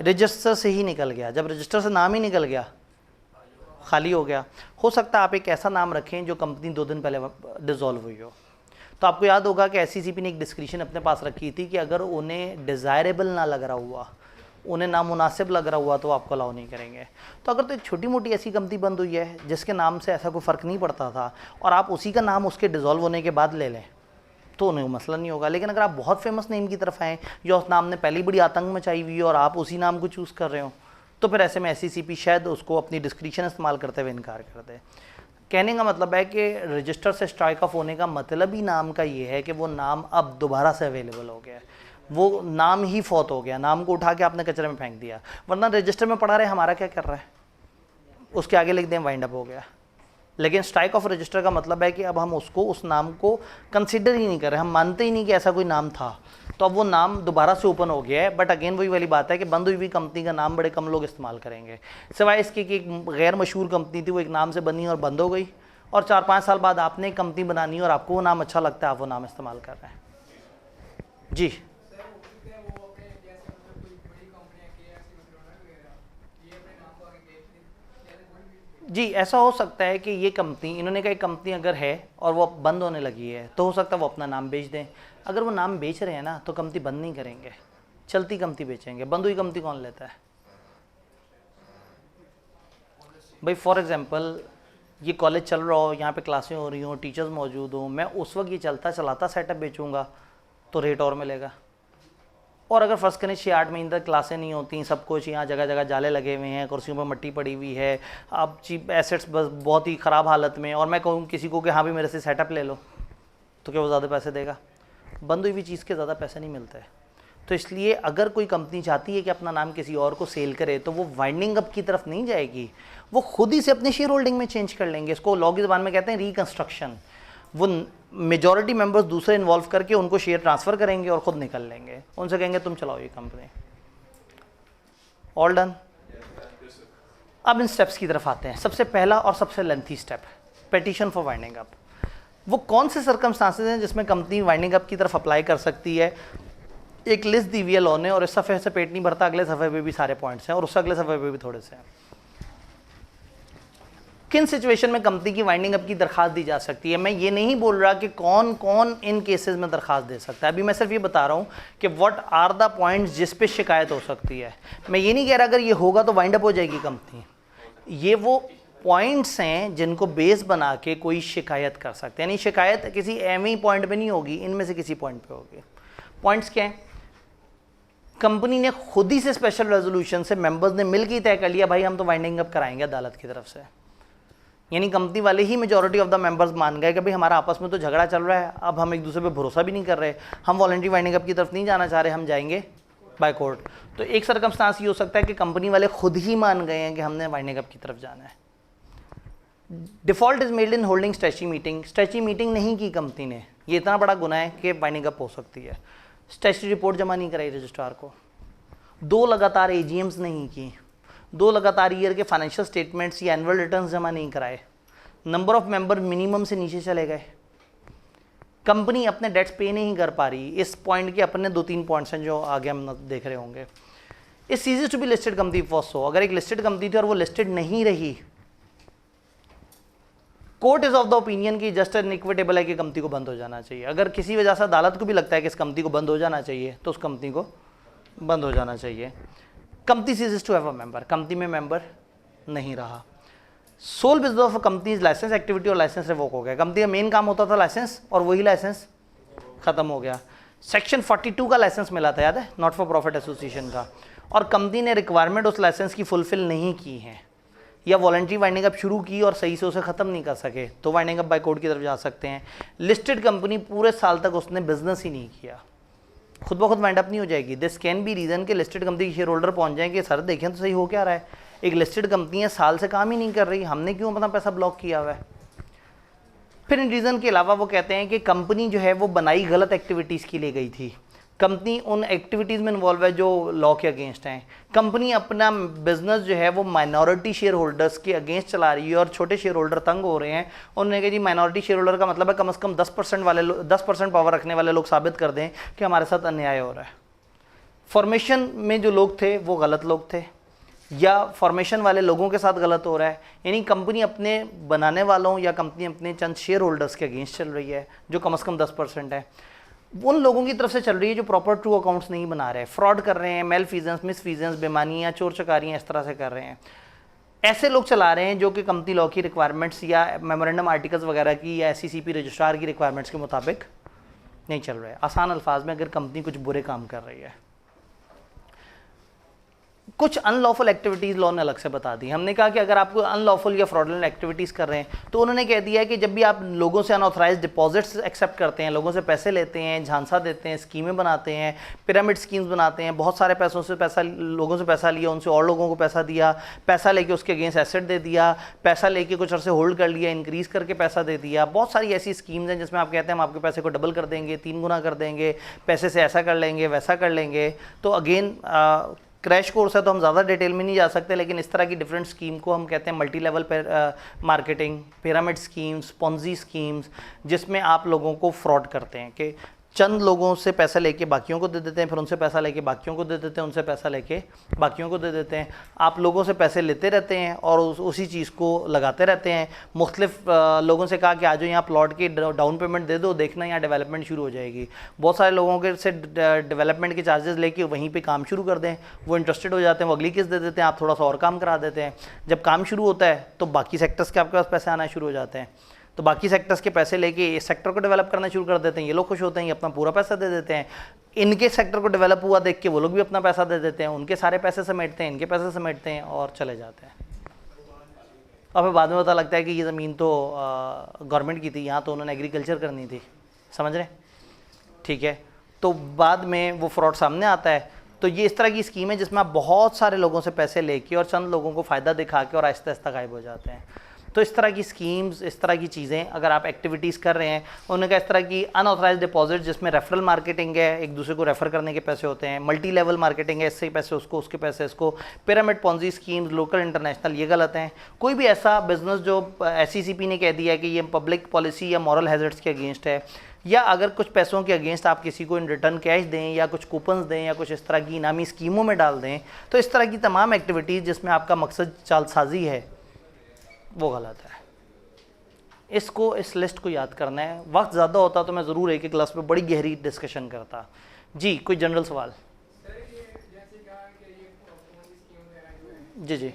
रजिस्टर से ही निकल गया। जब रजिस्टर से नाम ही निकल गया, खाली हो गया, हो सकता है आप एक ऐसा नाम रखें जो कंपनी 2 दिन पहले डिसॉल्व हुई हो। तो आपको याद होगा कि SECP ने एक डिस्क्रिप्शन अपने पास रखी थी कि अगर उन्हें डिज़ायरेबल ना लग रहा हुआ, उन्हें नामुनासिब लग रहा हुआ तो आपको अलाउ नहीं करेंगे। तो अगर तो एक छोटी मोटी ऐसी कंपनी बंद हुई है जिसके नाम से ऐसा कोई फ़र्क नहीं पड़ता था और आप उसी का नाम उसके डिज़ोल्व होने के बाद ले लें तो उन्हें मसला नहीं होगा। लेकिन अगर आप बहुत फेमस नेम की तरफ आएँ या उस नाम ने पहली बड़ी आतंक मचाई हुई है और आप उसी नाम को चूज़ कर रहे हो, तो फिर ऐसे में SECP शायद उसको अपनी डिस्क्रिप्शन इस्तेमाल करते हुए इनकार कर दे। कहने का मतलब है कि रजिस्टर से स्ट्राइक ऑफ होने का मतलब ही नाम का ये है कि वो नाम अब दोबारा से अवेलेबल हो गया है, वो नाम ही फौत हो गया, नाम को उठा के आपने कचरे में फेंक दिया। वरना रजिस्टर में पड़ा रहे हमारा क्या कर रहा है, उसके आगे लिख दें वाइंड अप हो गया। लेकिन स्ट्राइक ऑफ रजिस्टर का मतलब है कि अब हम उसको, उस नाम को कंसिडर ही नहीं कर रहे, हम मानते ही नहीं कि ऐसा कोई नाम था। तो अब वो नाम दोबारा से ओपन हो गया है, बट अगेन वही वाली बात है कि बंद हुई हुई कंपनी का नाम बड़े कम लोग इस्तेमाल करेंगे, सिवाय इसके कि एक गैर मशहूर कंपनी थी वो एक नाम से बनी और बंद हो गई, और 4-5 साल बाद आपने एक कंपनी बनानी और आपको वो नाम अच्छा लगता है, आप वो नाम इस्तेमाल कर रहे हैं। जी, जी, ऐसा हो सकता है कि ये कंपनी, इन्होंने कहा कंपनी अगर है और वो बंद होने लगी है तो हो सकता है वो अपना नाम बेच दें। अगर वो नाम बेच रहे हैं ना तो कंपनी बंद नहीं करेंगे, चलती कंपनी बेचेंगे। बंद हुई कंपनी कौन लेता है भाई? फॉर एग्जांपल ये कॉलेज चल रहा हो, यहाँ पे क्लासें हो रही हों, टीचर्स मौजूद हों, मैं उस वक्त ये चलता चलाता सेटअप बेचूंगा तो रेट और मिलेगा। और अगर फर्स्ट करें 6-8 महीने तक क्लासें नहीं होती, सब कुछ यहाँ जगह जगह जाले लगे हुए हैं, कुर्सियों पर मट्टी पड़ी हुई है, अब चीप एसेट्स बस बहुत ही ख़राब हालत में, और मैं कहूँ किसी को कि हाँ भी मेरे से सेटअप ले लो, तो क्या वो ज़्यादा पैसे देगा? बंद हुई हुई चीज़ के ज़्यादा पैसे नहीं मिलते। तो इसलिए अगर कोई कंपनी चाहती है कि अपना नाम किसी और को सेल करे तो वो वाइंडिंग अप की तरफ नहीं जाएगी, वो खुद ही से अपने शेयर होल्डिंग में चेंज कर लेंगे। इसको लॉ की ज़बान में कहते हैं रिकंस्ट्रक्शन। वो मेजॉरिटी मेंबर्स दूसरे इन्वॉल्व करके उनको शेयर ट्रांसफ़र करेंगे और ख़ुद निकल लेंगे, उनसे कहेंगे तुम चलाओ ये कंपनी। All done. अब इन स्टेप्स की तरफ आते हैं। सबसे पहला और सबसे lengthy step, petition for winding up. वो कौन से सर्कमस्टांसेस हैं जिसमें कंपनी वाइंडिंग अप की तरफ अप्लाई कर सकती है? एक लिस्ट दी हुई है लॉ ने, और इस सफ़े से पेट नहीं भरता, अगले सफ़े पे भी सारे पॉइंट्स हैं और उस अगले सफ़े पे भी थोड़े से हैं। किन सिचुएशन में कंपनी की वाइंडिंग अप की दरखास्त दी जा सकती है? मैं ये नहीं बोल रहा कि कौन कौन इन केसेस में दरखास्त दे सकता है, अभी मैं सिर्फ ये बता रहा हूँ कि व्हाट आर द पॉइंट्स जिस पे शिकायत हो सकती है। मैं ये नहीं कह रहा अगर ये होगा तो वाइंड अप हो जाएगी कंपनी। ये वो पॉइंट्स हैं जिनको बेस बना के कोई शिकायत कर सकते हैं, यानी शिकायत किसी एम ही पॉइंट पे नहीं होगी, इनमें से किसी पॉइंट पे होगी। पॉइंट्स क्या हैं? कंपनी ने खुद ही से स्पेशल रेजोल्यूशन से मेंबर्स ने मिलकर तय कर लिया भाई हम तो वाइंडिंग अप कराएंगे अदालत की तरफ से, यानी कंपनी वाले ही मेजॉरिटी ऑफ द मेंबर्स मान गए कि भाई हमारा आपस में तो झगड़ा चल रहा है, अब हम एक दूसरे पे भरोसा भी नहीं कर रहे, हम वॉलंटरी वाइंडिंग अप की तरफ नहीं जाना चाह रहे, हम जाएंगे बाय कोर्ट। तो एक सर्कमस्टांस ये हो सकता है कि कंपनी वाले खुद ही मान गए हैं कि हमने वाइंडिंग अप की तरफ जाना है। Default is made in holding stretchy meeting, stretchy meeting नहीं की कंपनी ने, ये इतना बड़ा गुनाह है कि वाइंडिंग अप हो सकती है। स्ट्रेची रिपोर्ट जमा नहीं कराई रजिस्ट्रार को, 2 लगातार एजीएम्स नहीं की, 2 लगातार ईयर के फाइनेंशियल स्टेटमेंट्स या एनुअल रिटर्न्स जमा नहीं कराए, नंबर ऑफ मेंबर मिनिमम से नीचे चले गए, कंपनी अपने डेट्स पे नहीं कर पा रही। इस पॉइंट के अपने 2-3 पॉइंट्स हैं जो आगे हम देख रहे होंगे। इस series to be listed company for so, अगर एक लिस्टेड कंपनी थी और वो लिस्टेड नहीं रही, court is of the opinion की जस्ट एंड इक्विटेबल है कि कंपनी को बंद हो जाना चाहिए। अगर किसी वजह से अदालत को भी लगता है कि इस कंपनी को बंद हो जाना चाहिए तो उस कंपनी को बंद हो जाना चाहिए। Company ceases to have a member, company में मेंबर नहीं रहा। Sole business of company licence activity और लाइसेंस रिवोक हो गया। कंपनी का मेन काम होता था लाइसेंस और वही लाइसेंस खत्म हो गया। सेक्शन 42 का लाइसेंस मिला था, याद है, नॉट फॉर प्रॉफिट एसोसिएशन का, और कंपनी ने रिक्वायरमेंट उस लाइसेंस की फुलफिल नहीं की है या वॉलंटरी वाइंडिंग अप शुरू की और सही से उसे ख़त्म नहीं कर सके तो वाइंडिंग अप बाय कोर्ट की तरफ जा सकते हैं। लिस्टेड कंपनी पूरे साल तक उसने बिजनेस ही नहीं किया, खुद ब खुद वाइंड अप नहीं हो जाएगी। दिस कैन बी रीज़न कि लिस्टेड कंपनी के शेयर होल्डर पहुंच जाएंगे, सर देखें तो सही हो क्या रहा है, एक लिस्टेड कंपनी है साल से काम ही नहीं कर रही, हमने क्यों अपना पैसा ब्लॉक किया हुआ है। फिर इन रीज़न के अलावा वो कहते हैं कि कंपनी जो है वो बनाई गलत एक्टिविटीज़ के लिए गई थी, कंपनी उन एक्टिविटीज़ में इन्वॉल्व है जो लॉ के अगेंस्ट हैं, कंपनी अपना बिजनेस जो है वो माइनॉरिटी शेयर होल्डर्स के अगेंस्ट चला रही है और छोटे शेयर होल्डर तंग हो रहे हैं। उन्होंने कहा जी माइनॉरिटी शेयर होल्डर का मतलब है कम से कम 10% वाले 10% पावर रखने वाले लोग साबित कर दें कि हमारे साथ अन्याय हो रहा है। फॉर्मेशन में जो लोग थे वो गलत लोग थे या फॉर्मेशन वाले लोगों के साथ गलत हो रहा है, यानी कंपनी अपने बनाने वालों या कंपनी अपने चंद शेयर होल्डर्स के अगेंस्ट चल रही है जो कम से कम 10% है, उन लोगों की तरफ से चल रही है जो प्रॉपर ट्रू अकाउंट्स नहीं बना रहे, फ्रॉड कर रहे हैं, मेल फीजेंस, मिस फीजेंस, बेमानियाँ, चोर चकारियाँ इस तरह से कर रहे हैं। ऐसे लोग चला रहे हैं जो कि कंपनी लॉ की रिक्वायरमेंट्स या मेमोरेंडम आर्टिकल्स वगैरह की या SECP रजिस्ट्रार की रिक्वायरमेंट्स के मुताबिक नहीं चल रहे। आसान अल्फाज में अगर कंपनी कुछ बुरे काम कर रही है। कुछ अनलॉफुल एक्टिविटीज़ लॉ ने अलग से बता दी। हमने कहा कि अगर आप कोई अनलॉफुल या फ्रॉडलेंट एक्टिविटीज़ कर रहे हैं तो उन्होंने कह दिया है कि जब भी आप लोगों से अनऑथराइज डिपॉजिट्स एक्सेप्ट करते हैं, लोगों से पैसे लेते हैं, झांसा देते हैं, स्कीमें बनाते हैं, पिरामिड स्कीम्स बनाते हैं, बहुत सारे पैसों से पैसा, लोगों से पैसा लिया, उनसे और लोगों को पैसा दिया, पैसा लेके उसके अगेंस्ट एसेट दे दिया, पैसा लेके कुछ अर्से होल्ड कर लिया, इंक्रीज़ करके पैसा दे दिया, बहुत सारी ऐसी स्कीम्स हैं जिसमें आप कहते हैं हम आपके पैसे को डबल कर देंगे, 3 गुना कर देंगे, पैसे से ऐसा कर लेंगे, वैसा कर लेंगे। तो अगेन क्रैश कोर्स है तो हम ज़्यादा डिटेल में नहीं जा सकते, लेकिन इस तरह की डिफरेंट स्कीम को हम कहते हैं multi level marketing, pyramid schemes, Ponzi schemes, जिसमें आप लोगों को फ्रॉड करते हैं कि चंद लोगों से पैसा लेके बाकियों को दे देते हैं, फिर उनसे पैसा लेके बाकियों को दे देते हैं, उनसे पैसा लेके बाकियों को दे देते हैं। आप लोगों से पैसे लेते रहते हैं और उसी चीज़ को लगाते रहते हैं। मुख्तलिफ लोगों से कहा कि आज यहाँ प्लॉट की डाउन पेमेंट दे दो, देखना यहाँ डेवलपमेंट शुरू हो जाएगी। बहुत सारे लोगों के से डेवलपमेंट के चार्जेस लेके वहीं पर काम शुरू कर दें, वो इंटरेस्टेड हो जाते हैं, वो अगली किस्त दे देते हैं, आप थोड़ा सा और काम करा देते हैं। जब काम शुरू होता है तो बाकी सेक्टर्स के आपके पास पैसे आना शुरू हो जाते हैं, तो बाकी सेक्टर्स के पैसे लेके इस सेक्टर को डेवलप करना शुरू कर देते हैं। ये लोग खुश होते हैं, ये अपना पूरा पैसा दे देते हैं। इनके सेक्टर को डेवलप हुआ देख के वो लोग भी अपना पैसा दे देते हैं, उनके सारे पैसे समेटते हैं, इनके पैसे समेटते हैं और चले जाते हैं। और फिर बाद में पता लगता है कि ये ज़मीन तो गवर्नमेंट की थी, यहाँ तो उन्होंने एग्रीकल्चर करनी थी, समझ रहे, ठीक है। तो बाद में वो फ्रॉड सामने आता है। तो ये इस तरह की स्कीम है जिसमें आप बहुत सारे लोगों से पैसे लेके और चंद लोगों को फ़ायदा दिखा के और आहिस्ता आहिस्ता गायब हो जाते हैं। तो इस तरह की स्कीम्स, इस तरह की चीज़ें अगर आप एक्टिविटीज़ कर रहे हैं, उन्होंने कहा इस तरह की अनऑथराइज डिपॉजिट जिसमें रेफरल मार्केटिंग है, एक दूसरे को रेफर करने के पैसे होते हैं, मल्टी लेवल मार्केटिंग है, इससे पैसे उसको, उसके पैसे इसको, pyramid Ponzi schemes, local international, ये गलत हैं। कोई भी ऐसा बिजनेस जो SECP ने कह दिया है कि ये पब्लिक पॉलिसी या मॉरल हैजर्ड्स के अगेंस्ट है, या अगर कुछ पैसों के अगेंस्ट आप किसी को इन रिटर्न कैश दें या कुछ कूपन्स दें या कुछ इस तरह की इनामी स्कीमों में डाल दें, तो इस तरह की तमाम एक्टिविटीज़ जिसमें आपका मकसद चालसाजी है वो गलत है। इसको, इस लिस्ट को याद करना है। वक्त ज़्यादा होता तो मैं ज़रूर एक क्लास में बड़ी गहरी डिस्कशन करता। जी, कोई जनरल सवाल? जी जी,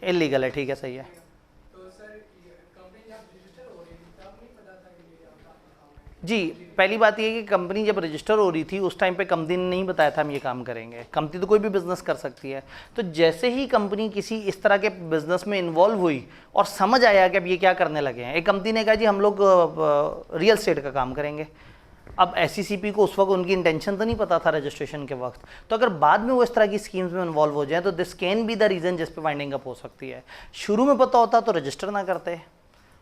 इलीगल है, ठीक है, सही है। जी, पहली बात ये है कि कंपनी जब रजिस्टर हो रही थी उस टाइम पे कंपनी ने नहीं बताया था हम ये काम करेंगे। कंपनी तो कोई भी बिजनेस कर सकती है। तो जैसे ही कंपनी किसी इस तरह के बिजनेस में इन्वॉल्व हुई और समझ आया कि अब ये क्या करने लगे हैं, एक कंपनी ने कहा जी हम लोग रियल एस्टेट का काम करेंगे। अब SCCP को उस वक्त उनकी इंटेंशन तो नहीं पता था रजिस्ट्रेशन के वक्त, तो अगर बाद में वो इस तरह की स्कीम्स में इन्वॉल्व हो जाए तो this can be the reason जिस पे वाइंडिंग अप हो सकती है। शुरू में पता होता तो रजिस्टर ना करते,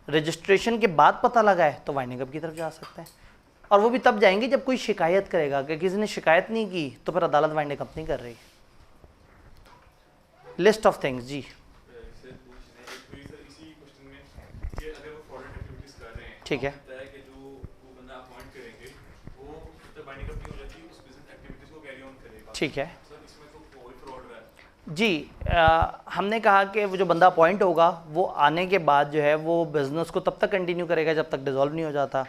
रजिस्ट्रेशन के बाद पता लगा है तो वाइंडिंग अप की तरफ जा सकते हैं। और वो भी तब जाएंगे जब कोई शिकायत करेगा कि किसी ने शिकायत नहीं की तो फिर अदालत वाइंडिंग अप नहीं कर रही। लिस्ट ऑफ थिंग्स जी। ठीक है ठीक है जी। हमने कहा कि वो जो बंदा अपॉइंट होगा वो आने के बाद जो है वो बिज़नेस को तब तक कंटिन्यू करेगा जब तक डिसॉल्व नहीं हो जाता।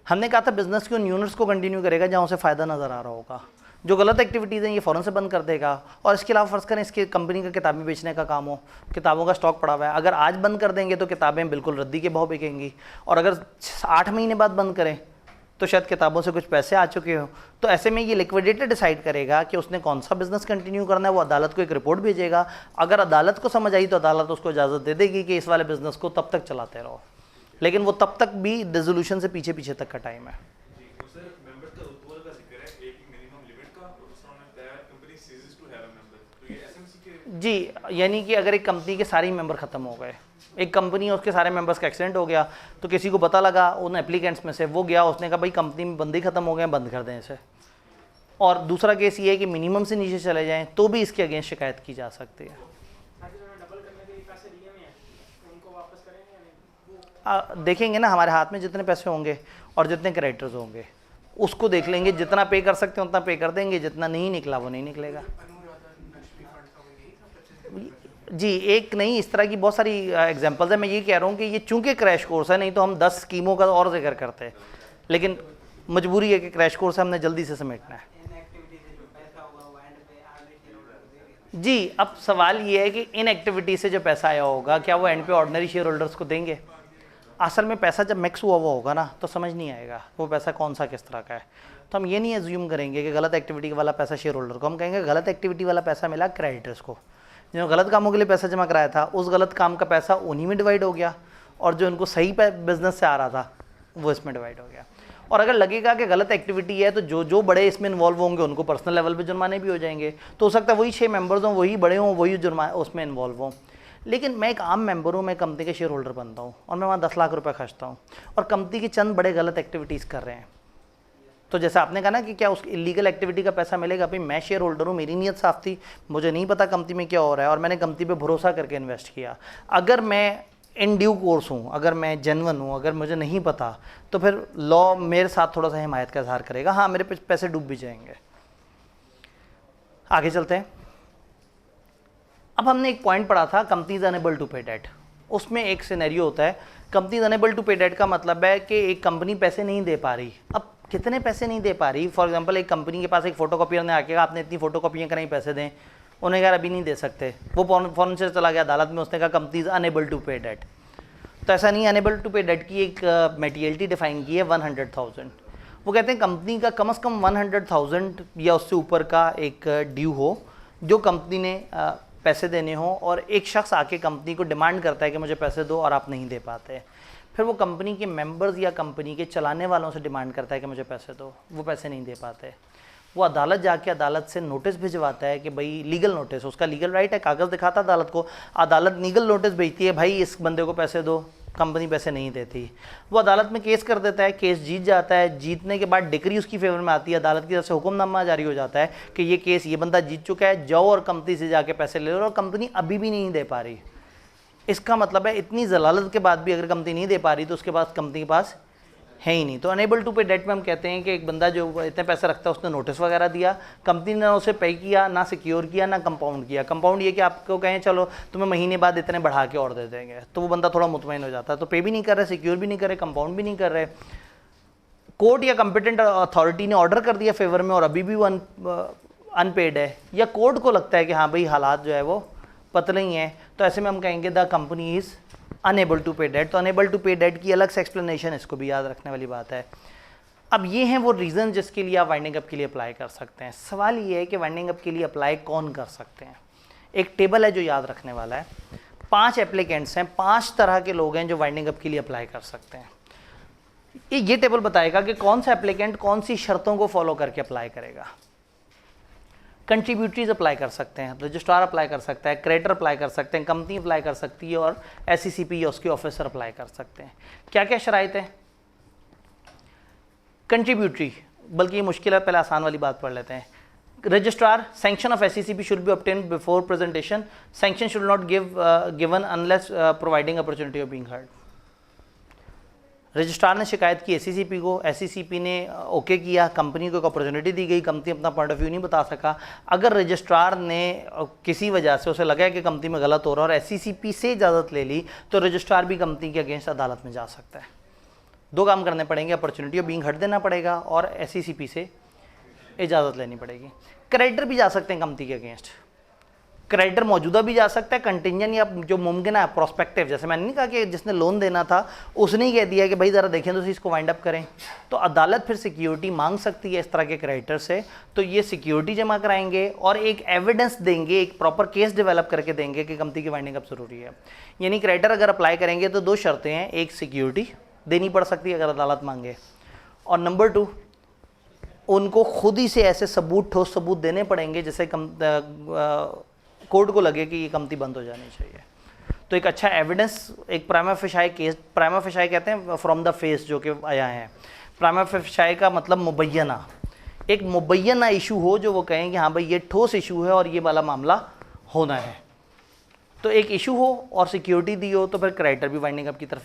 हमने कहा था बिज़नेस के उन यूनिट्स को कंटिन्यू करेगा जहाँ उसे फ़ायदा नज़र आ रहा होगा। जो गलत एक्टिविटीज़ हैं ये फ़ौरन से बंद कर देगा। और इसके अलावा फ़र्ज़ करें इसके कंपनी का किताबें बेचने का काम हो, किताबों का स्टॉक पड़ा हुआ है, अगर आज बंद कर देंगे तो किताबें बिल्कुल रद्दी के भाव बिकेंगी, और अगर 8 महीने बाद बंद करें तो शायद किताबों से कुछ पैसे आ चुके हो। तो ऐसे में ये लिक्विडेटर डिसाइड करेगा कि उसने कौन सा बिजनेस कंटिन्यू करना है। वो अदालत को एक रिपोर्ट भेजेगा, अगर अदालत को समझ आई तो अदालत उसको इजाज़त दे देगी कि इस वाले बिजनेस को तब तक चलाते रहो, लेकिन वो तब तक भी डिसोल्यूशन से पीछे पीछे तक का टाइम है। जी, यानी कि अगर एक कंपनी के सारे मेंबर ख़त्म हो गए, एक कंपनी और उसके सारे मेंबर्स का एक्सीडेंट हो गया, तो किसी को पता लगा उन एप्लीकेंट्स में से, वो गया उसने कहा भाई कंपनी में बंदे ख़त्म हो गए हैं, बंद कर दें इसे। और दूसरा केस ये है कि मिनिमम से नीचे चले जाएं तो भी इसके अगेंस्ट शिकायत की जा सकती है। देखेंगे ना हमारे हाथ में जितने पैसे होंगे और जितने क्रेडिटर्स होंगे उसको देख लेंगे, जितना पे कर सकते हैं उतना पे कर देंगे, जितना नहीं निकला वो नहीं निकलेगा। जी, एक नहीं, इस तरह की बहुत सारी एग्जांपल्स है। मैं ये कह रहा हूँ कि ये चूंकि क्रैश कोर्स है, नहीं तो हम 10 स्कीमों का और जिक्र करते हैं, लेकिन मजबूरी है कि क्रैश कोर्स है, हमने जल्दी से समेटना है। जी, अब सवाल ये है कि इन एक्टिविटी से जो पैसा आया होगा क्या वो एंड पे ऑर्डिनरी शेयर होल्डर्स को देंगे? असल में पैसा जब मिक्स हुआ होगा ना तो समझ नहीं आएगा वो पैसा कौन सा किस तरह का है। तो हम ये नहीं एज्यूम करेंगे कि गलत एक्टिविटी वाला पैसा शेयर होल्डर को, हम कहेंगे गलत एक्टिविटी वाला पैसा मिला क्रेडिटर्स को। जिन्होंने गलत कामों के लिए पैसा जमा कराया था उस गलत काम का पैसा उन्हीं में डिवाइड हो गया, और जो इनको सही बिजनेस से आ रहा था वो इसमें डिवाइड हो गया। और अगर लगेगा कि गलत एक्टिविटी है तो जो जो बड़े इसमें इन्वॉल्व होंगे उनको पर्सनल लेवल पे जुर्माने भी हो जाएंगे। तो हो सकता है वही 6 मेंबर्स हों, वही बड़े हों, वही जुर्माने उसमें इन्वॉल्व हों। लेकिन मैं एक आम मेंबर हूँ, मैं कंपनी के शेयर होल्डर बनता हूँ और मैं वहाँ 10 लाख रुपए खर्चता हूँ और कंपनी की चंद बड़े गलत एक्टिविटीज़ कर रहे हैं। तो जैसे आपने कहा ना कि क्या उस इलीगल एक्टिविटी का पैसा मिलेगा, भाई मैं शेयर होल्डर हूँ, मेरी नीयत साफ थी, मुझे नहीं पता कंपनी में क्या हो रहा है और मैंने कंपनी पे भरोसा करके इन्वेस्ट किया। अगर मैं इन ड्यू कोर्स हूँ, अगर मैं जेन्युइन हूँ, अगर मुझे नहीं पता, तो फिर लॉ मेरे साथ थोड़ा सा हिमायत का इजहार करेगा। हाँ, मेरे पैसे डूब भी जाएंगे। आगे चलते हैं। अब हमने एक पॉइंट पढ़ा था, companies enable to pay date. उसमें एक सिनेरियो होता है, companies enable to pay date का मतलब है कि एक कंपनी पैसे नहीं दे पा रही। अब कितने पैसे नहीं दे पा रही? फॉर एग्जांपल एक कंपनी के पास एक फोटोकॉपियर ने आके कहा आपने इतनी फोटोकॉपियाँ कराई, पैसे दें। उन्हें कहा अभी नहीं दे सकते, वो फौरन से चला गया अदालत में, उसने कहा companies enable to pay debt. तो ऐसा नहीं, अनेबल टू पे डेट की एक मेटीरियलिटी डिफाइन की है 100,000। वो कहते हैं कंपनी का कम से कम 100,000 या उससे ऊपर का एक ड्यू हो जो कंपनी ने पैसे देने हो, और एक शख्स आके कंपनी को डिमांड करता है कि मुझे पैसे दो और आप नहीं दे पाते। फिर वो कंपनी के मेंबर्स या कंपनी के चलाने वालों से डिमांड करता है कि मुझे पैसे दो, वो पैसे नहीं दे पाते। वो अदालत जाके अदालत से नोटिस भिजवाता है कि भाई लीगल नोटिस, उसका लीगल राइट है, कागज़ दिखाता अदालत को, अदालत लीगल नोटिस भेजती है भाई इस बंदे को पैसे दो, कंपनी पैसे नहीं देती। वो अदालत में केस कर देता है, केस जीत जाता है। जीतने के बाद डिक्री उसकी फेवर में आती है, अदालत की तरफ से हुक्मनामा जारी हो जाता है कि ये केस ये बंदा जीत चुका है, जाओ और कंपनी से जाके पैसे ले लो। और कंपनी अभी भी नहीं दे पा रही। इसका मतलब है इतनी जलालत के बाद भी अगर कंपनी नहीं दे पा रही तो उसके पास, कंपनी के पास है ही नहीं। तो अनेबल टू पे डेट में हम कहते हैं कि एक बंदा जो इतने पैसे रखता है उसने नोटिस वगैरह दिया, कंपनी ने उसे पे किया, ना सिक्योर किया ना कंपाउंड किया। कंपाउंड ये कि आपको कहें चलो तुम्हें महीने बाद इतने बढ़ा के और दे देंगे, तो वो बंदा थोड़ा मुतमईन हो जाता है। तो पे भी नहीं कर रहे, सिक्योर भी नहीं कर रहे, कंपाउंड भी नहीं कर रहे। कोर्ट या कंपिटेंट अथॉरिटी ने ऑर्डर कर दिया फेवर में और अभी भी वो अनपेड है, या कोर्ट को लगता है कि हाँ भाई हालात जो है वो पतले ही हैं, तो ऐसे में हम कहेंगे the company is unable to pay debt. तो अनेबल टू पे डेट की अलग से एक्सप्लेनेशन, इसको भी याद रखने वाली बात है। अब ये हैं वो रीज़न जिसके लिए आप वाइंडिंग अप के लिए अप्लाई कर सकते हैं। सवाल ये है कि वाइंडिंग अप के लिए अप्लाई कौन कर सकते हैं। एक टेबल है जो याद रखने वाला है, 5 एप्लीकेंट्स हैं, 5 तरह के लोग हैं जो वाइंडिंग अप के लिए अप्लाई कर सकते हैं। ये टेबल बताएगा कि कौन सा एप्लीकेंट कौन सी शर्तों को फॉलो करके अप्लाई करेगा। कंट्रीब्यूटरीज अप्लाई कर सकते हैं, रजिस्ट्रार अप्लाई कर सकता है, क्रेडिटर अप्लाई कर सकते हैं, कंपनी अप्लाई कर सकती है और एससीसीपी या उसके ऑफिसर अप्लाई कर सकते हैं। क्या क्या शराइत है? कंट्रीब्यूटरी, बल्कि ये मुश्किल है, पहले आसान वाली बात पढ़ लेते हैं। Registrar, sanction of SCCP should be obtained before presentation, sanction should not given unless providing opportunity of being heard. Registrar ने शिकायत की एससीसीपी को, एससीसीपी ने ओके किया, कंपनी को एक अपॉर्चुनिटी दी गई, कंपनी अपना पॉइंट ऑफ व्यू नहीं बता सका। अगर रजिस्ट्रार ने किसी वजह से उसे लगा कि कंपनी में गलत हो रहा है और एससीसीपी से इजाज़त ले ली, तो रजिस्ट्रार भी कंपनी के अगेंस्ट अदालत में जा सकता है। 2 काम करने पड़ेंगे, अपॉर्चुनिटी ऑफ बीइंग हर्ड देना पड़ेगा और एससीसीपी से इजाज़त लेनी पड़ेगी। क्रेडिटर भी जा सकते हैं कंपनी के अगेंस्ट, क्रेडिटर मौजूदा भी जा सकता है, कंटिंजेंट या जो मुमकिन है प्रोस्पेक्टिव। जैसे मैंने नहीं कहा कि जिसने लोन देना था उसने ही कह दिया कि भाई ज़रा देखें तो इसको वाइंड अप करें, तो अदालत फिर सिक्योरिटी मांग सकती है इस तरह के क्रेडिटर से। तो ये सिक्योरिटी जमा कराएंगे और एक एविडेंस देंगे, एक प्रॉपर केस डेवलप करके देंगे कि कंपनी की वाइंडिंग अप ज़रूरी है। यानी क्रेडिटर अगर अप्लाई करेंगे तो 2 शर्तें हैं, एक सिक्योरिटी देनी पड़ सकती है अगर अदालत मांगे, और नंबर 2 उनको खुद ही से ऐसे सबूत, ठोस सबूत देने पड़ेंगे जिससे कोर्ट को लगे कि ये कंपनी बंद हो जानी चाहिए। तो एक अच्छा एविडेंस, एक prima facie case, prima facie कहते हैं फ्रॉम द फेस जो कि आया है। प्राइमा फेसाई का मतलब मुबैना, एक मुबैना इशू हो जो वो कहें कि हाँ भाई ये ठोस इशू है और ये वाला मामला होना है। तो एक इशू हो और सिक्योरिटी दी हो तो फिर क्रेडिटर भी वाइंडिंग अप की तरफ